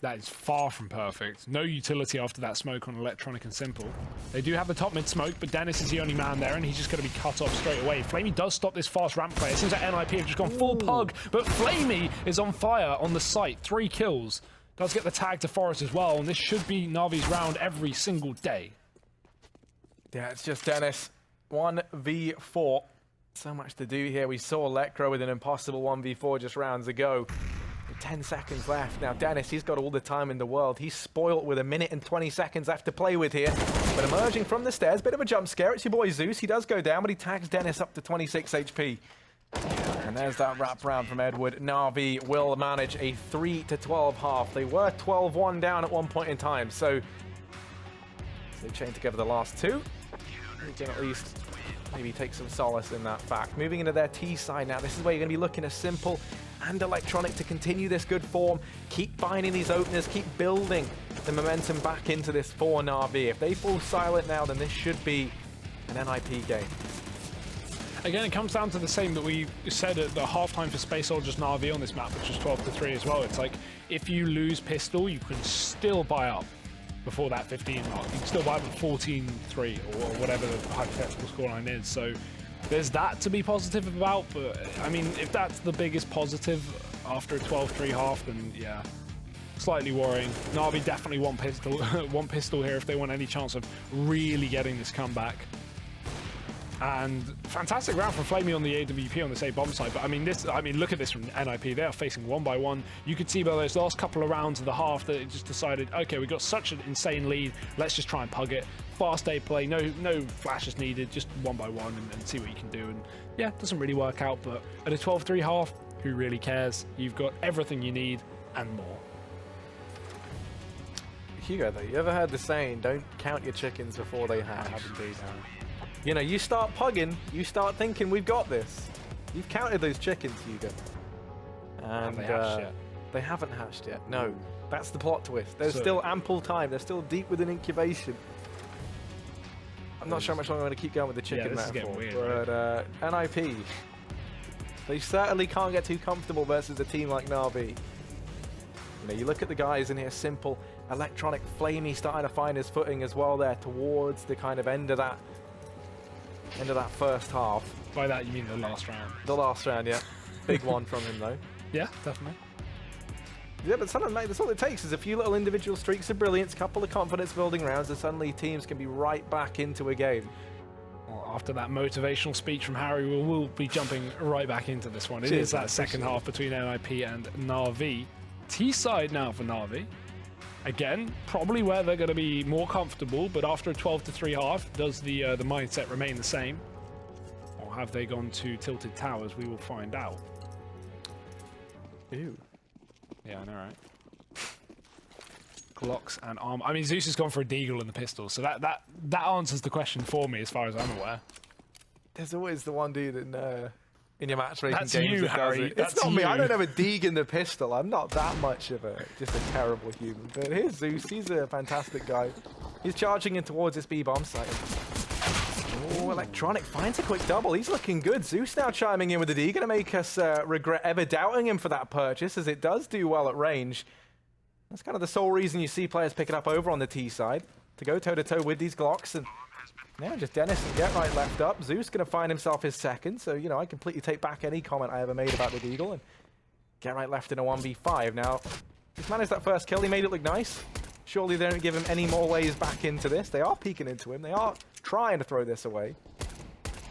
That is far from perfect. No utility after that smoke on Electronic and Simple. They do have the top mid smoke, but Dennis is the only man there, and he's just going to be cut off straight away. Flamey does stop this fast ramp play. It seems like NiP have just gone full pug, but Flamey is on fire on the site. 3 kills. Does get the tag to Forest as well, and this should be NaVi's round every single day. Yeah, it's just Dennis. 1v4. So much to do here. We saw Electro with an impossible 1v4 just rounds ago. 10 seconds left. Now Dennis, he's got all the time in the world. He's spoiled with 1 minute and 20 seconds left to play with here. But emerging from the stairs, bit of a jump scare. It's your boy Zeus. He does go down, but he tags Dennis up to 26 HP. And there's that wrap round from Edward. NaVi will manage a 3-12 half. They were 12-1 down at one point in time, so they chained together the last 2. They can at least maybe take some solace in that fact. Moving into their T side now, this is where you're going to be looking at Simple and Electronic to continue this good form, keep finding these openers, keep building the momentum back into this for NaVi. If they fall silent now, then this should be an NiP game. Again, it comes down to the same that we said at the halftime for Space Soldiers NaVi on this map, which was 12-3 as well. It's like, if you lose pistol, you can still buy up before that 15 mark. You can still buy up at 14-3 or whatever the hypothetical scoreline is. So there's that to be positive about, but I mean, if that's the biggest positive after a 12-3 half, then yeah, slightly worrying. NaVi definitely want pistol here if they want any chance of really getting this comeback. And fantastic round from Flamey on the AWP on this A bomb side. But I mean, look at this from NiP. They are facing 1 by 1. You could see by those last couple of rounds of the half that it just decided, okay, we got such an insane lead. Let's just try and pug it. Fast A play, no flashes needed, just 1 by 1 and see what you can do. And yeah, it doesn't really work out. But at a 12-3 half, who really cares? You've got everything you need and more. Hugo, though, you ever heard the saying, don't count your chickens before they hatch? I have indeed, Aaron. You know, you start pugging, you start thinking, we've got this. You've counted those chickens, Hugo. And they hatched yet? They haven't hatched yet. No, that's the plot twist. There's still ample time. They're still deep within incubation. I'm not sure how much longer I'm going to keep going with the chicken metaphor. Weird, but NiP, they certainly can't get too comfortable versus a team like NaVi. You know, you look at the guys in here, Simple, Electronic, Flamey starting to find his footing as well there towards the kind of end of that first half. By that you mean the last round? The last round, yeah. Big one from him though. Yeah, definitely. Yeah, but sometimes, mate, that's all it takes is a few little individual streaks of brilliance, couple of confidence building rounds, and suddenly teams can be right back into a game. Well, after that motivational speech from Harry, we'll be jumping right back into this one. It is that second half between NiP and NaVi. T side now for NaVi. Again, probably where they're going to be more comfortable, but after a 12-3 half, does the mindset remain the same? Or have they gone to Tilted Towers? We will find out. Ew. Yeah, I know, right? Glocks and armor. I mean, Zeus has gone for a deagle and the pistol, so that answers the question for me as far as I'm aware. There's always the one dude in your matchmaking That's games you, that Harry. does it. That's it's not me. you. I don't have a Deeg in the pistol. I'm not that much of just a terrible human. But here's Zeus. He's a fantastic guy. He's charging in towards this B bomb site. Oh, Electronic finds a quick double. He's looking good. Zeus now chiming in with the D. Going to make us regret ever doubting him for that purchase, as it does do well at range. That's kind of the sole reason you see players pick it up over on the T side, to go toe-to-toe with these Glocks. And yeah, just Dennis and Get Right left up. Zeus going to find himself his second, so, you know, I completely take back any comment I ever made about the Deagle. And Get Right left in a 1v5. Now, he's managed that first kill. He made it look nice. Surely they don't give him any more ways back into this. They are peeking into him. They are trying to throw this away.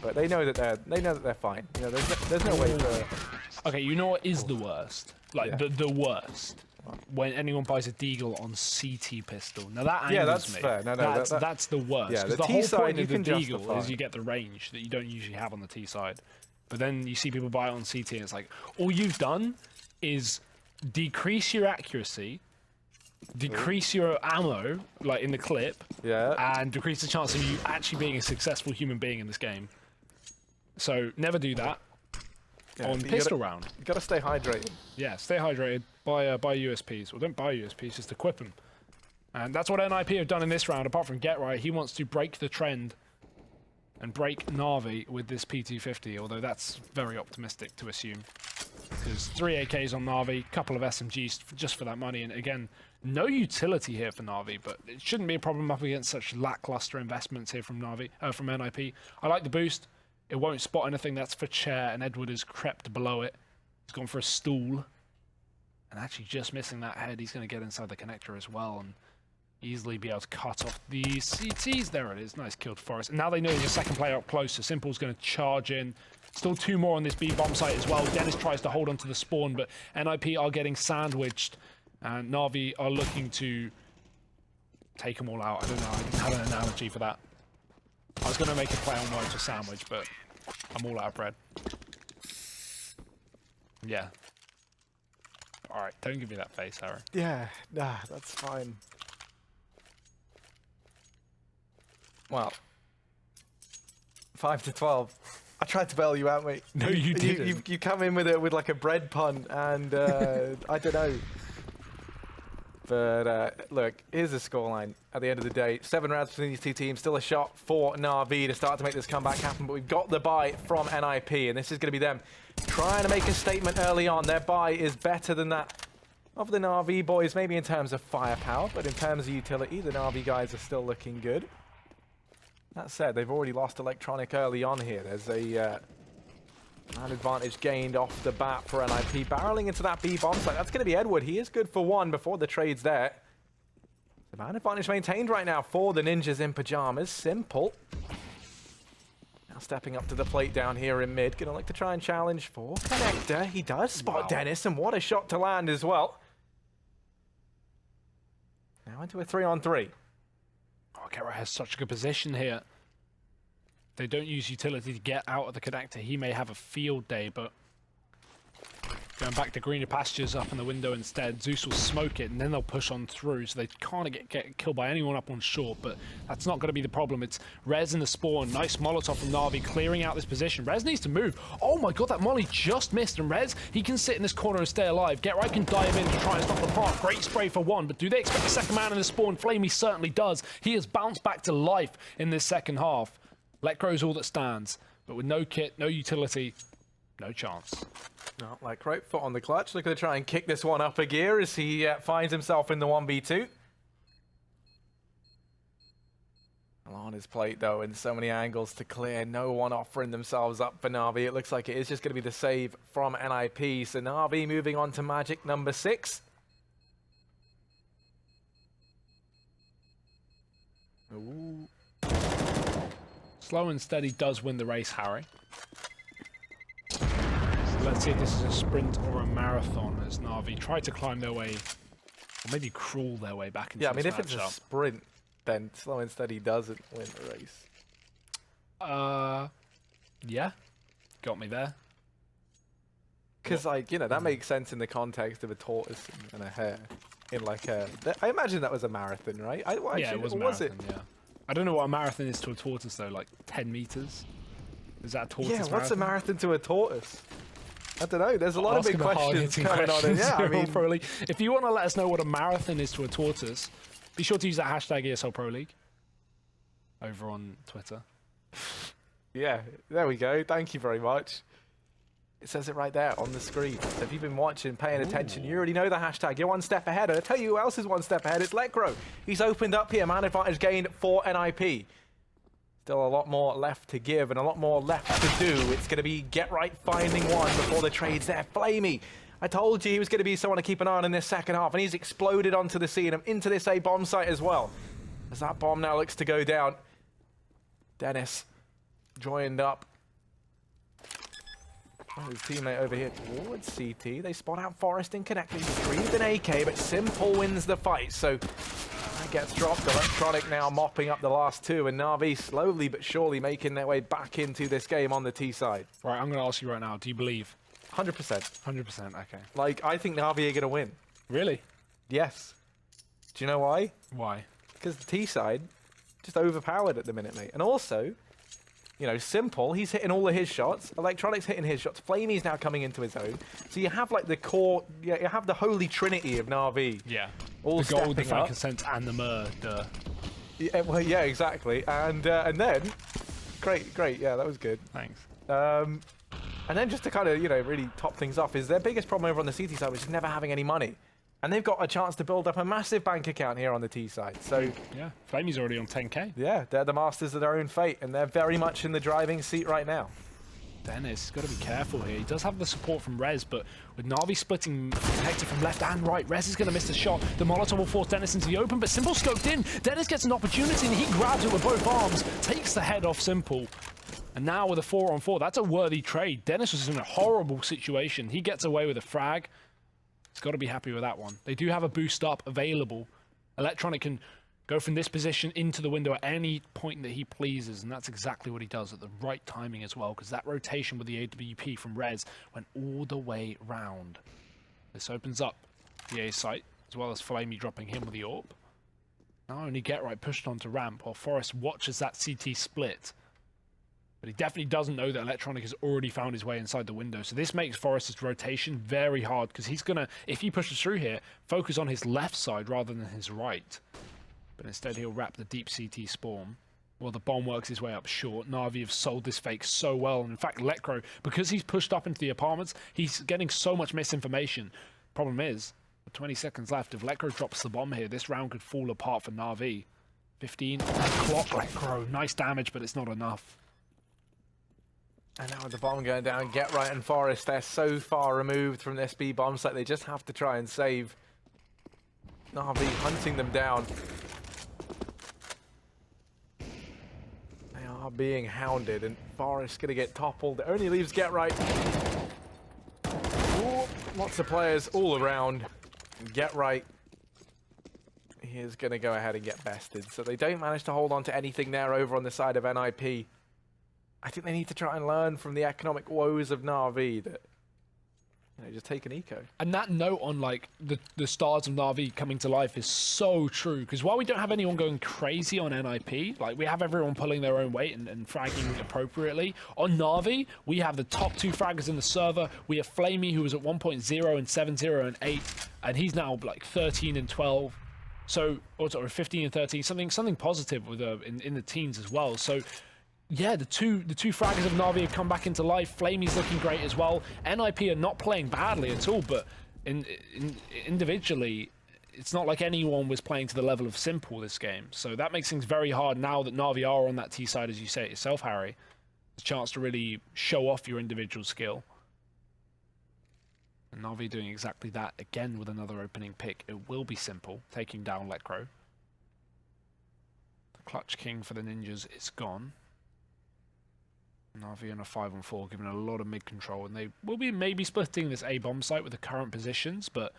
But they know that they're fine. You know, there's no way to... Okay, you know what is the worst? Like, the worst? When anyone buys a Deagle on CT pistol. Now that angers that's me. fair. No, that's the worst. Yeah, the whole point of the Deagle justify. is you get the range that you don't usually have on the T side. But then you see people buy it on CT and it's like, all you've done is decrease your accuracy, decrease your ammo, like in the clip, and decrease the chance of you actually being a successful human being in this game. So never do that on pistol round. You gotta stay hydrated. Yeah, stay hydrated. Buy USPs. Well, don't buy USPs, just equip them. And that's what NiP have done in this round. Apart from Get Right, he wants to break the trend and break NaVi with this P250, although that's very optimistic to assume. Because 3 AKs on NaVi, couple of SMGs just for that money, and again, no utility here for NaVi, but it shouldn't be a problem up against such lackluster investments here from from NiP. I like the boost. It won't spot anything. That's for chair, and Edward has crept below it. He's gone for a stool. And actually just missing that head, he's going to get inside the connector as well and easily be able to cut off the CTs. There it is. Nice killed Forrest. And now they know there's a second player up close, so Simple's going to charge in. Still 2 more on this B-bomb site as well. Dennis tries to hold onto the spawn, but NiP are getting sandwiched. And NaVi are looking to take them all out. I don't know. I didn't have an analogy for that. I was going to make a play on words for sandwich, but I'm all out of bread. Yeah. Alright, don't give me that face, Harry. Yeah, nah, that's fine. Well, 5 to 12. I tried to bail you out, mate. No, you didn't. You come in with like a bread pun, and I don't know. But look, here's the scoreline at the end of the day. 7 rounds between these two teams. Still a shot for NaVi to start to make this comeback happen. But we've got the buy from NiP, and this is going to be them trying to make a statement early on. Their buy is better than that of the NaVi boys, maybe in terms of firepower, but in terms of utility, the NaVi guys are still looking good. That said, they've already lost Electronic early on here. There's a an advantage gained off the bat for NiP, barreling into that B-bomb site. That's going to be Edward. He is good for 1 before the trade's there. The man advantage maintained right now for the Ninjas in Pyjamas. Simple. Now stepping up to the plate down here in mid. Gonna look to try and challenge for connector. He does spot Dennis, and what a shot to land as well. Now into a 3-on-3. Oh, Get Right has such a good position here. They don't use utility to get out of the connector. He may have a field day, but going back to greener pastures up in the window instead. Zeus will smoke it, and then they'll push on through, so they can't get killed by anyone up on short, but that's not going to be the problem. It's Rez in the spawn. Nice Molotov from NaVi clearing out this position. Rez needs to move. Oh my god, that molly just missed, and Rez, he can sit in this corner and stay alive. Get Right can dive in to try and stop the plant. Great spray for 1, but do they expect a second man in the spawn? Flamey certainly does. He has bounced back to life in this second half. Let Crow's all that stands, but with no kit, no utility, no chance. Not like right foot on the clutch. Looking to try and kick this one up a gear as he finds himself in the 1v2. On his plate though, in so many angles to clear. No one offering themselves up for NaVi. It looks like it is just going to be the save from NiP. So NaVi moving on to magic number 6. Ooh. Slow and steady does win the race, Harry. So let's see if this is a sprint or a marathon as NaVi try to climb their way, or maybe crawl their way back into this this if it's a sprint, then slow and steady doesn't win the race. Yeah. Got me there. Because, like, you know, that makes sense in the context of a tortoise and a hare. In, like, I imagine that was a marathon, right? Yeah, it was a marathon, yeah. I don't know what a marathon is to a tortoise, though. Like 10 meters? Is that a tortoise marathon? Yeah, what's a marathon to a tortoise? I don't know. There's a lot of big questions coming on. Yeah, I mean, Pro League. If you want to let us know what a marathon is to a tortoise, be sure to use that hashtag ESL Pro League over on Twitter. Yeah, there we go. Thank you very much. It says it right there on the screen. So if you've been watching, paying attention, you already know the hashtag. You're one step ahead. And I'll tell you who else is one step ahead. It's Lecro. He's opened up here. Man advantage gained for NiP. Still a lot more left to give and a lot more left to do. It's going to be get right finding one before the trade's there. Flamey. I told you he was going to be someone to keep an eye on in this second half, and he's exploded onto the scene and into this A bomb site as well. As that bomb now looks to go down. Dennis joined up. His teammate over here towards CT. They spot out Forest in connecting. Retrieved an AK, but Simple wins the fight. So that gets dropped. Electronic now mopping up the last two, and NaVi slowly but surely making their way back into this game on the T side. Right, I'm going to ask you right now, do you believe? 100%. 100%, okay. Like, I think NaVi are going to win. Really? Yes. Do you know why? Why? Because the T side just overpowered at the minute, mate. And also, you know, Simple, he's hitting all of his shots. Electronic's hitting his shots. Flamey's now coming into his own. So you have like the core, you have the holy trinity of NaVi. Yeah. All the gold, the stepping up. frankincense, and the murder. Yeah, well, yeah, exactly. And then, great, yeah, that was good. Thanks. And then just to kind of, you know, really top things off is their biggest problem over on the CT side, which is never having any money. And they've got a chance to build up a massive bank account here on the T side. So yeah, Flamey's already on 10k. Yeah, they're the masters of their own fate, and they're very much in the driving seat right now. Dennis, got to be careful here. He does have the support from Rez, but with NaVi splitting Hector from left and right, Rez is going to miss the shot. The Molotov will force Dennis into the open, but Simple scoped in. Dennis gets an opportunity, and he grabs it with both arms, takes the head off Simple. And now with a 4-on-4, that's a worthy trade. Dennis was in a horrible situation. He gets away with a frag. He's got to be happy with that one. They do have a boost up available. Electronic can go from this position into the window at any point that he pleases, and that's exactly what he does at the right timing as well, because that rotation with the AWP from Rez went all the way round. This opens up the A site, as well as Flamey dropping him with the AWP. Now only Get Right pushed onto ramp, while Forrest watches that CT split. But he definitely doesn't know that Electronic has already found his way inside the window. So this makes Forrest's rotation very hard, because he's going to, if he pushes through here, focus on his left side rather than his right. But instead he'll wrap the deep CT spawn. Well, the bomb works his way up short. NaVi have sold this fake so well. And in fact, Lecro, because he's pushed up into the apartments, he's getting so much misinformation. Problem is, with 20 seconds left, if Lecro drops the bomb here, this round could fall apart for NaVi. 15 on the clock, Lecro. Nice damage, but it's not enough. And now with the bomb going down, Get Right and Forest, they're so far removed from this B bomb site, they just have to try and save. NaVi hunting them down. They are being hounded, and Forest going to get toppled. It only leaves Get Right. Ooh, lots of players all around. Get Right. He is going to go ahead and get bested. So they don't manage to hold on to anything there over on the side of NiP. I think they need to try and learn from the economic woes of NaVi that, you know, just take an eco. And that note on like the stars of NaVi coming to life is so true, because while we don't have anyone going crazy on NiP, like we have everyone pulling their own weight and fragging appropriately, on NaVi we have the top 2 fraggers in the server. We have Flamey, who was at 1.0 and 7-0 and 8, and he's now like 13 and 12. So, or 15 and 13, something positive with in the teens as well. So yeah, the two fraggers of NaVi have come back into life. Flamey's looking great as well. NiP are not playing badly at all, but individually, it's not like anyone was playing to the level of Simple this game. So that makes things very hard now that NaVi are on that T side, as you say it yourself, Harry. It's a chance to really show off your individual skill. And NaVi doing exactly that again with another opening pick. It will be Simple, taking down Lecro. The clutch king for the Ninjas is gone. NaVi on a 5-on-4, giving a lot of mid control, and they will be maybe splitting this A bomb site with the current positions, but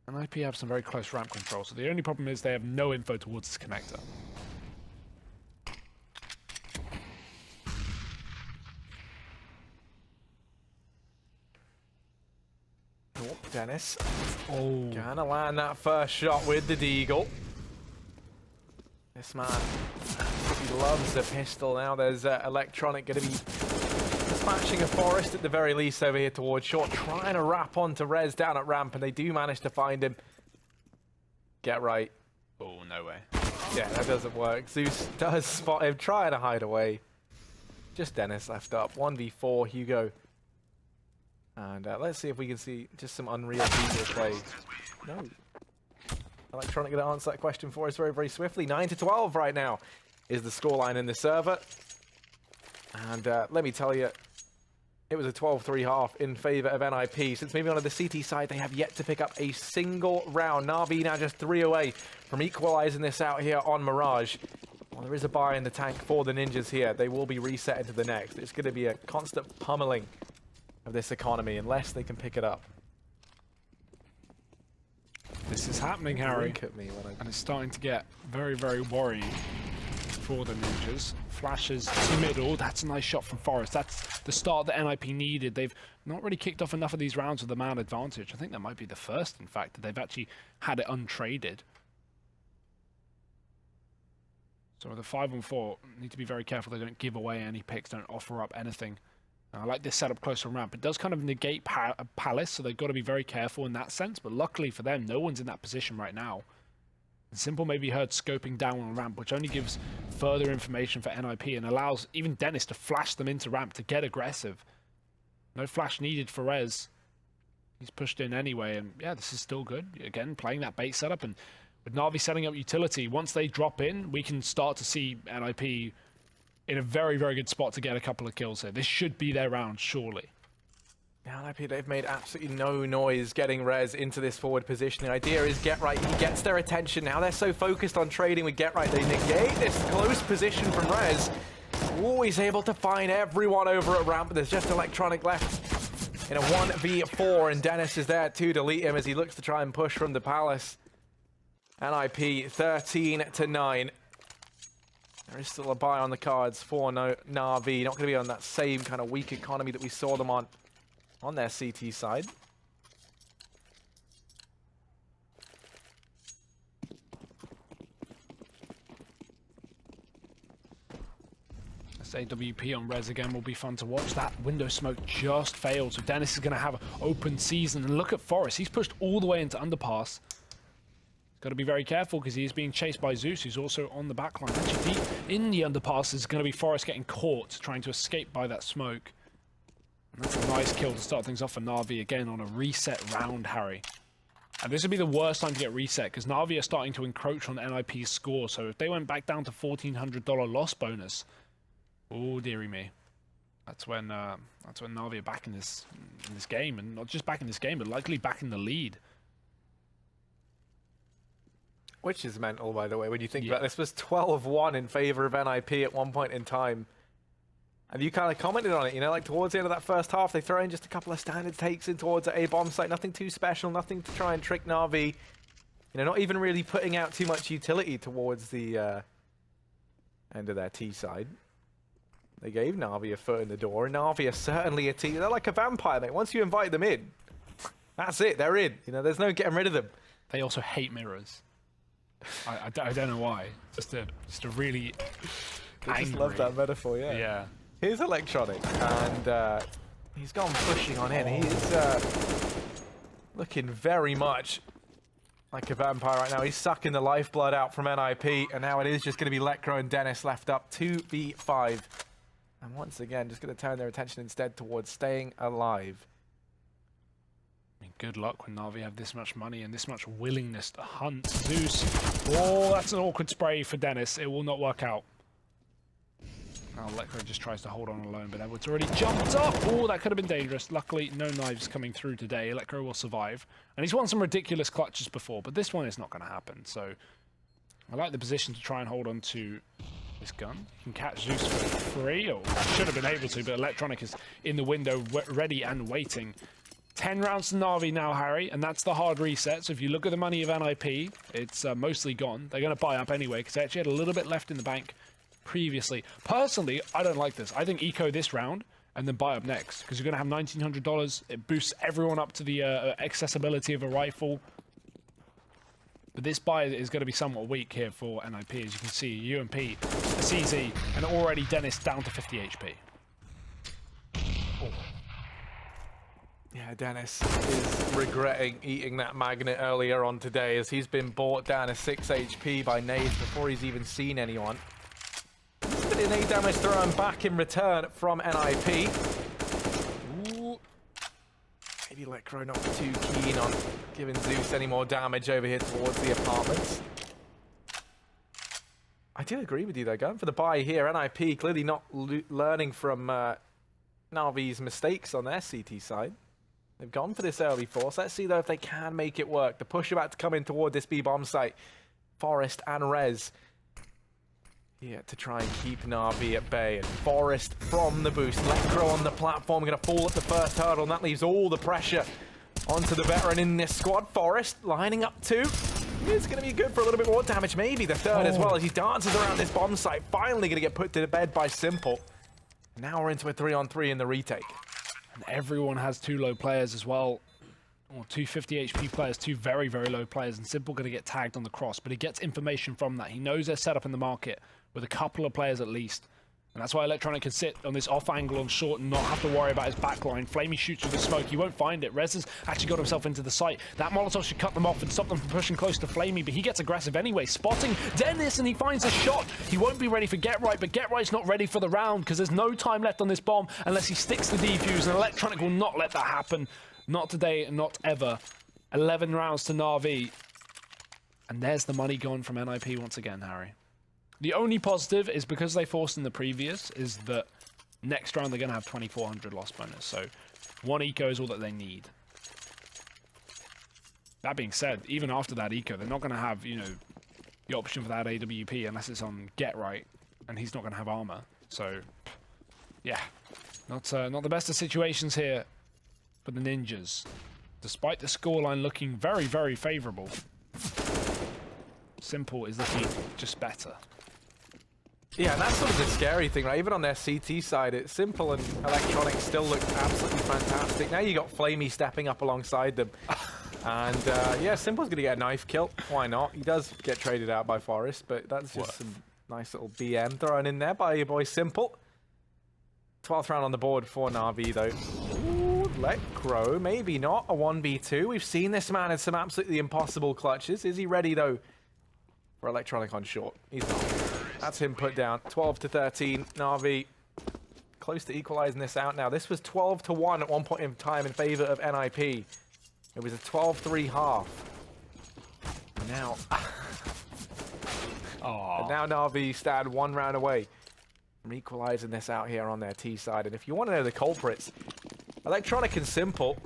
NiP have some very close ramp control, so the only problem is they have no info towards this connector. Oh, Dennis. Oh, Gonna land that first shot with the Deagle. This man, he loves the pistol. Now there's Electronic going to be dispatching a Forest at the very least over here towards short, trying to wrap onto Rez down at ramp, and they do manage to find him. Get Right. oh, no way. Yeah, that doesn't work. Zeus does spot him, trying to hide away. Just Dennis left up. 1v4, Hugo And let's see if we can see just some unreal people play. No. Electronic going to answer that question for us very, very swiftly. 9-12 right now is the scoreline in the server. And let me tell you, it was a 12-3 half in favor of NiP. Since moving on to the CT side, they have yet to pick up a single round. NaVi now just 3 away from equalizing this out here on Mirage. Well, there is a buy in the tank for the Ninjas here. They will be reset into the next. It's going to be a constant pummeling of this economy unless they can pick it up. This is happening, Harry. Wink at me when And it's starting to get very, very worrying for the Ninjas. Flashes to middle. That's a nice shot from Forest. That's the start that NiP needed. They've not really kicked off enough of these rounds with the man advantage. I think that might be the first, in fact, that they've actually had it untraded. So with a 5-on-4, need to be very careful they don't give away any picks, don't offer up anything. I like this setup close to ramp. It does kind of negate Palace, so they've got to be very careful in that sense. But luckily for them, no one's in that position right now. And Simple may be heard scoping down on ramp, which only gives further information for NiP and allows even Dennis to flash them into ramp to get aggressive. No flash needed for Rez. He's pushed in anyway, and yeah, this is still good. Again, playing that bait setup, and with NaVi setting up utility, once they drop in, we can start to see NiP in a very, very good spot to get a couple of kills here. This should be their round, surely. Now, NiP, they've made absolutely no noise getting Rez into this forward position. The idea is Get Right. He gets their attention. Now they're so focused on trading with Get Right, they negate this close position from Rez. Always able to find everyone over at ramp. There's just Electronic left in a 1v4, and Dennis is there to delete him as he looks to try and push from the Palace. NiP 13-9. There is still a buy on the cards for NaVi. Not going to be on that same kind of weak economy that we saw them on their CT side. This AWP on Rez again will be fun to watch. That window smoke just failed, so Dennis is going to have an open season. And look at Forrest. He's pushed all the way into underpass. Got to be very careful because he is being chased by Zeus, who's also on the backline. Actually, deep in the underpass is going to be Forrest getting caught, trying to escape by that smoke. And that's a nice kill to start things off for NaVi again on a reset round, Harry. And this would be the worst time to get reset because NaVi are starting to encroach on NiP's score. So if they went back down to $1,400 loss bonus, oh dearie me, that's when NaVi are back in this game, and not just back in this game, but likely back in the lead. Which is mental, by the way, when you think about this. Was 12-1 in favor of NiP at one point in time. And you kind of commented on it, you know, like towards the end of that first half, they throw in just a couple of standard takes in towards a bomb site. Nothing too special, nothing to try and trick NaVi. You know, not even really putting out too much utility towards the end of their T side. They gave NaVi a foot in the door, and NaVi are certainly a team. They're like a vampire, mate. Once you invite them in, that's it, they're in. You know, there's no getting rid of them. They also hate mirrors. I don't know why. Just a really I just love that metaphor, yeah. Yeah. Here's Electronic, and he's gone pushing on in. He's looking very much like a vampire right now. He's sucking the lifeblood out from NiP, and now it is just going to be Lecro and Dennis left up 2v5. And once again, just going to turn their attention instead towards staying alive. I mean, good luck when NaVi have this much money and this much willingness to hunt Zeus. Oh, that's an awkward spray for Dennis. It will not work out. Now Lecro just tries to hold on alone, but Edwards already jumped up. Oh, that could have been dangerous. Luckily, no knives coming through today. Lecro will survive. And he's won some ridiculous clutches before, but this one is not going to happen. So I like the position to try and hold on to this gun. You can catch Zeus for free, or should have been able to, but Electronic is in the window, ready and waiting. 10 rounds to NaVi now, Harry, and that's the hard reset. So if you look at the money of NiP, it's mostly gone. They're going to buy up anyway, because they actually had a little bit left in the bank previously. Personally, I don't like this. I think eco this round and then buy up next, because you're going to have $1,900. It boosts everyone up to the accessibility of a rifle. But this buy is going to be somewhat weak here for NiP. As you can see, UMP, CZ, and already Dennis down to 50 HP. Oh. Yeah, Dennis is regretting eating that magnet earlier on today, as he's been brought down to 6 HP by nades before he's even seen anyone. But a nade damage thrown back in return from NiP. Ooh. maybe Lecro not too keen on giving Zeus any more damage over here towards the apartments. I do agree with you though, going for the buy here. NiP clearly not learning from NaVi's mistakes on their CT side. They've gone for this early force. Let's see though if they can make it work. The push about to come in toward this B-bomb site. Forest and Rez. Yeah, to try and keep NaVi at bay. And Forest from the boost. Lecro on the platform, going to fall at the first hurdle, and that leaves all the pressure onto the veteran in this squad. Forest lining up two. It's going to be good for a little bit more damage, maybe the third as well, as he dances around this bomb site. Finally going to get put to bed by Simple. Now we're into a 3-on-3 in the retake. And everyone has two low players as well. Or two 50 HP players, two very, very low players, and Simple going to get tagged on the cross, but he gets information from that. He knows they're set up in the market with a couple of players at least. And that's why Electronic can sit on this off angle on short and not have to worry about his backline. Flamey shoots with the smoke. He won't find it. Rez has actually got himself into the site. That Molotov should cut them off and stop them from pushing close to Flamey, but he gets aggressive anyway. Spotting Dennis, and he finds a shot. He won't be ready for Get Right, but Get Right's not ready for the round because there's no time left on this bomb unless he sticks the defuse, and Electronic will not let that happen. Not today, not ever. 11 rounds to NaVi. And there's the money gone from NiP once again, Harry. The only positive is because they forced in the previous is that next round they're going to have 2400 loss bonus. So 1 eco is all that they need. That being said, even after that eco, they're not going to have, you know, the option for that AWP unless it's on Get Right, and he's not going to have armor. So, yeah, not the best of situations here for the Ninjas, despite the scoreline looking very, very favorable. Simple is looking just better. Yeah, and that's sort of the scary thing, right? Even on their CT side, it's Simple and Electronic still look absolutely fantastic. Now you got Flamey stepping up alongside them. And yeah, Simple's going to get a knife kill. Why not? He does get traded out by Forest, but that's just some nice little BM thrown in there by your boy Simple. 12th round on the board for NaVi, though. Ooh, Lecro, maybe not. A 1v2. We've seen this man in some absolutely impossible clutches. Is he ready, though, for Electronic on short? He's not. That's him put down. 12-13. NaVi close to equalizing this out now. This was 12-1 at one point in time in favor of NiP. It was a 12-3 half. Now, and now NaVi stand 1 round away from equalizing this out here on their T side. And if you want to know the culprits, Electronic and Simple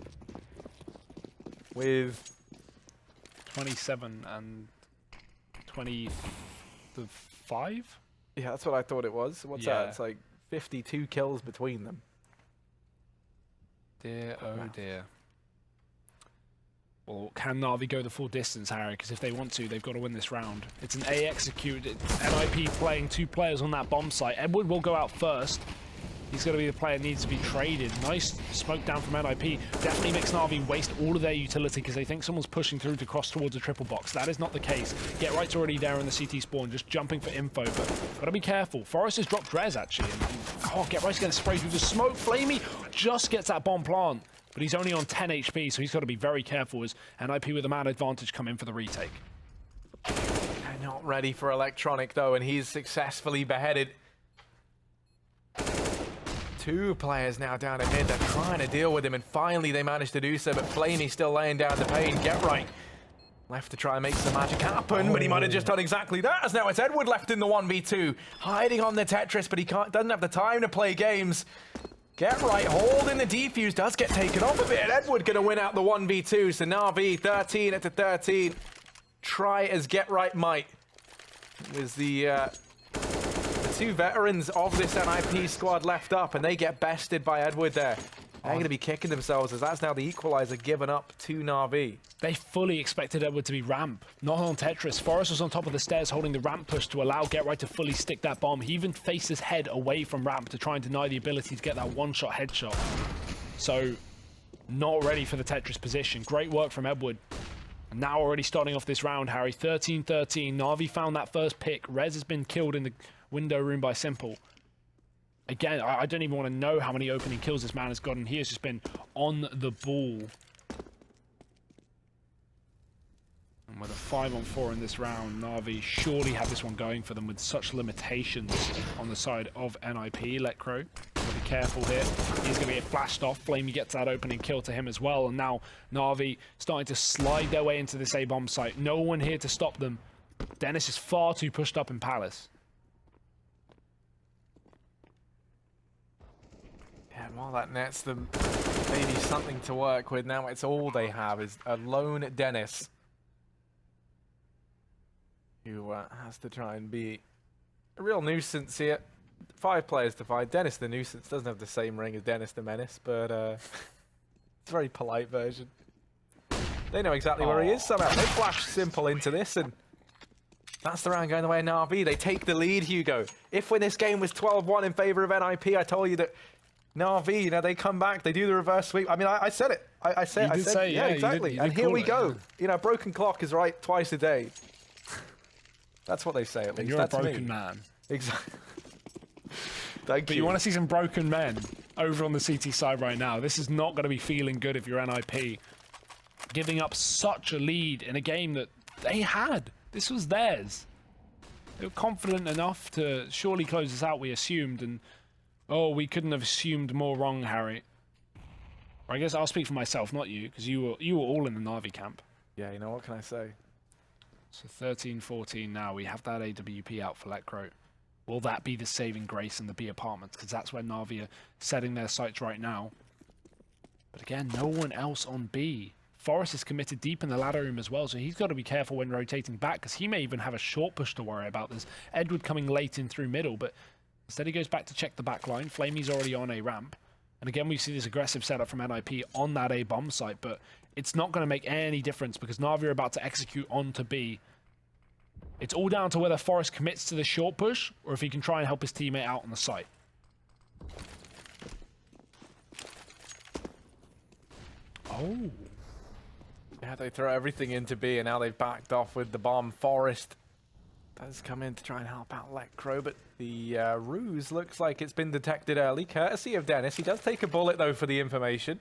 with 27 and 25? Yeah, that's what I thought it was. What's that? It's like 52 kills between them. Dear, oh dear. Well, can NaVi go the full distance, Harry? Because if they want to, they've got to win this round. It's an A execute. NiP playing 2 players on that bomb site. Edward will go out first. He's going to be the player that needs to be traded. Nice smoke down from NiP. Definitely makes NaVi waste all of their utility because they think someone's pushing through to cross towards a triple box. That is not the case. Get Right's already there in the CT spawn, just jumping for info, but gotta be careful. Forest has dropped Rez, actually. And Get Right's getting sprayed through the smoke. Flamey just gets that bomb plant, but he's only on 10 HP, so he's got to be very careful as NiP with a man advantage come in for the retake. They're not ready for Electronic, though, and he's successfully beheaded. 2 players now down at mid. They're trying to deal with him, and finally they managed to do so, but Flamey still laying down the pain. Get Right left to try and make some magic happen, but he might have just done exactly that, as now it's Edward left in the 1v2, hiding on the Tetris, but he doesn't have the time to play games. Get Right holding the defuse, does get taken off a bit. Edward going to win out the 1v2, so NaVi 13-13. Try as Get Right might. It was the 2 veterans of this NiP squad left up, and they get bested by Edward there. They're going to be kicking themselves as that's now the equalizer given up to NaVi. They fully expected Edward to be ramp, not on Tetris. Forrest was on top of the stairs holding the ramp push to allow Get Right to fully stick that bomb. He even faced his head away from ramp to try and deny the ability to get that one-shot headshot. So, not ready for the Tetris position. Great work from Edward. And now already starting off this round, Harry. 13-13. NaVi found that first pick. Rez has been killed in the window room by Simple. Again, I don't even want to know how many opening kills this man has gotten. He has just been on the ball. And with a 5-on-4 in this round, NaVi surely had this one going for them with such limitations on the side of NiP. Lecro got to careful here. He's going to get flashed off. Flamey gets that opening kill to him as well. And now NaVi starting to slide their way into this A-bomb site. No one here to stop them. Dennis is far too pushed up in Palace. Yeah, well, that nets them maybe something to work with. Now it's all they have is a lone Dennis, who has to try and be a real nuisance here. 5 players to fight. Dennis the Nuisance doesn't have the same ring as Dennis the Menace, but it's a very polite version. They know exactly where he is somehow. They flash Simple into this, and that's the round going the way of NaVi. They take the lead, Hugo. If when this game was 12-1 in favor of NiP, I told you that NaVi, you know, they come back, they do the reverse sweep. I mean, I said it. I said, yeah, exactly. You and did here we it. go. You know, broken clock is right twice a day. That's what they say, at least. You're That's a broken me. man. Exactly. But you want to see some broken men over on the CT side right now. This is not going to be feeling good if you're NiP. Giving up such a lead in a game that they had. This was theirs. They were confident enough to surely close this out, we assumed. And, oh, we couldn't have assumed more wrong, Harry. Or I guess I'll speak for myself, not you, because you were all in the NaVi camp. Yeah, you know, what can I say? So 13-14 now. We have that AWP out for Letcro. Will that be the saving grace in the B apartments? Because that's where NaVi are setting their sights right now. But again, no one else on B. Forrest is committed deep in the ladder room as well, so he's got to be careful when rotating back, because he may even have a short push to worry about. There's Edward coming late in through middle, but instead he goes back to check the back line. Flamey's already on a ramp. And again, we see this aggressive setup from NiP on that A bomb site, but it's not going to make any difference because NaVi are about to execute onto B. It's all down to whether Forrest commits to the short push or if he can try and help his teammate out on the site. Oh. Yeah, they throw everything into B, and now they've backed off with the bomb. Forrest does come in to try and help out Letcro, but the ruse looks like it's been detected early, courtesy of Dennis. He does take a bullet, though, for the information.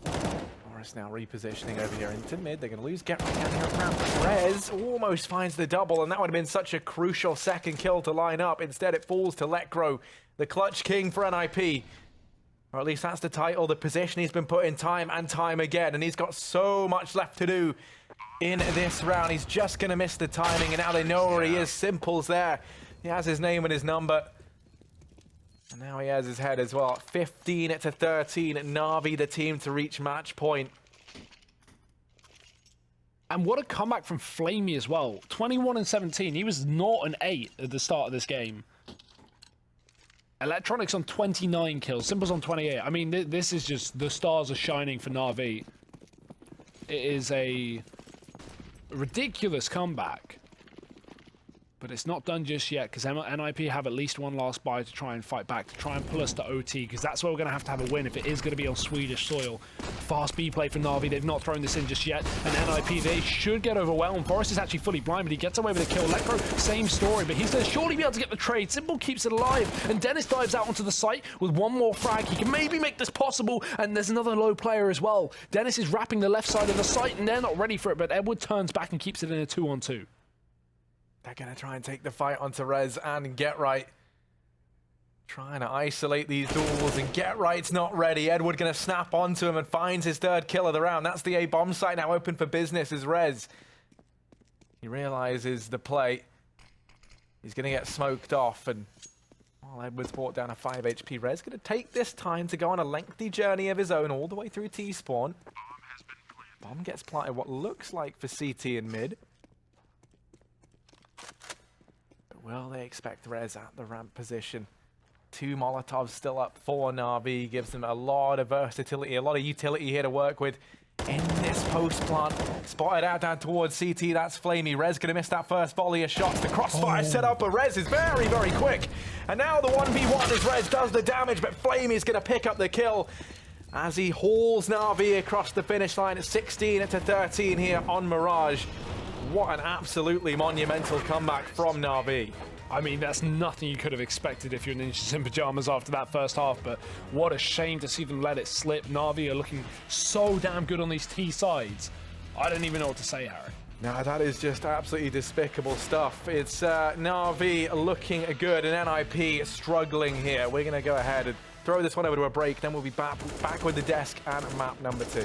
Forrest now repositioning over here into mid. They're going to lose Get Right down here at ramp. Rez almost finds the double, and that would have been such a crucial second kill to line up. Instead, it falls to Letcro, the clutch king for NiP. Or at least that's the title, the position he's been put in time and time again. And he's got so much left to do in this round. He's just going to miss the timing, and now they know where he is. Simple's there. He has his name and his number. And now he has his head as well. 15-13, NaVi the team to reach match point. And what a comeback from Flamey as well. 21-17. He was 0-8 at the start of this game. Electronics on 29 kills. Simple's on 28. I mean, this is just... The stars are shining for NaVi. It is a ridiculous comeback. But it's not done just yet, because NiP have at least one last buy to try and fight back, to try and pull us to OT, because that's where we're going to have a win if it is going to be on Swedish soil. Fast B play for NaVi. They've not thrown this in just yet. And NiP, they should get overwhelmed. Forrest is actually fully blind, but he gets away with a kill. Letcro, same story, but he's going to surely be able to get the trade. Simple keeps it alive, and Dennis dives out onto the site with one more frag. He can maybe make this possible, and there's another low player as well. Dennis is wrapping the left side of the site, and they're not ready for it, but Edward turns back and keeps it in a 2-on-2. They're going to try and take the fight onto Rez and Get Right. Trying to isolate these duels, and Get Right's not ready. Edward going to snap onto him and finds his third kill of the round. That's the A-bomb site now open for business as Rez. He realizes the play. He's going to get smoked off, and while Edward's brought down a 5 HP, Rez going to take this time to go on a lengthy journey of his own all the way through T-spawn. Bomb gets planted what looks like for CT in mid. Will they expect Rez at the ramp position? 2 Molotovs still up for NaVi. Gives them a lot of versatility, a lot of utility here to work with in this post plant. Spotted out down towards CT. That's Flamey. Rez going to miss that first volley of shots. The crossfire set up, but Rez is very, very quick. And now the 1v1 as Rez does the damage, but Flamey is going to pick up the kill as he hauls NaVi across the finish line at 16-13 here on Mirage. What an absolutely monumental comeback from NaVi. I mean, that's nothing you could have expected if you're Ninjas in Pyjamas after that first half, but what a shame to see them let it slip. NaVi are looking so damn good on these T sides. I don't even know what to say, Harry. No, that is just absolutely despicable stuff. It's NaVi looking good and NiP struggling here. We're going to go ahead and throw this one over to a break, then we'll be back with the desk and map number 2.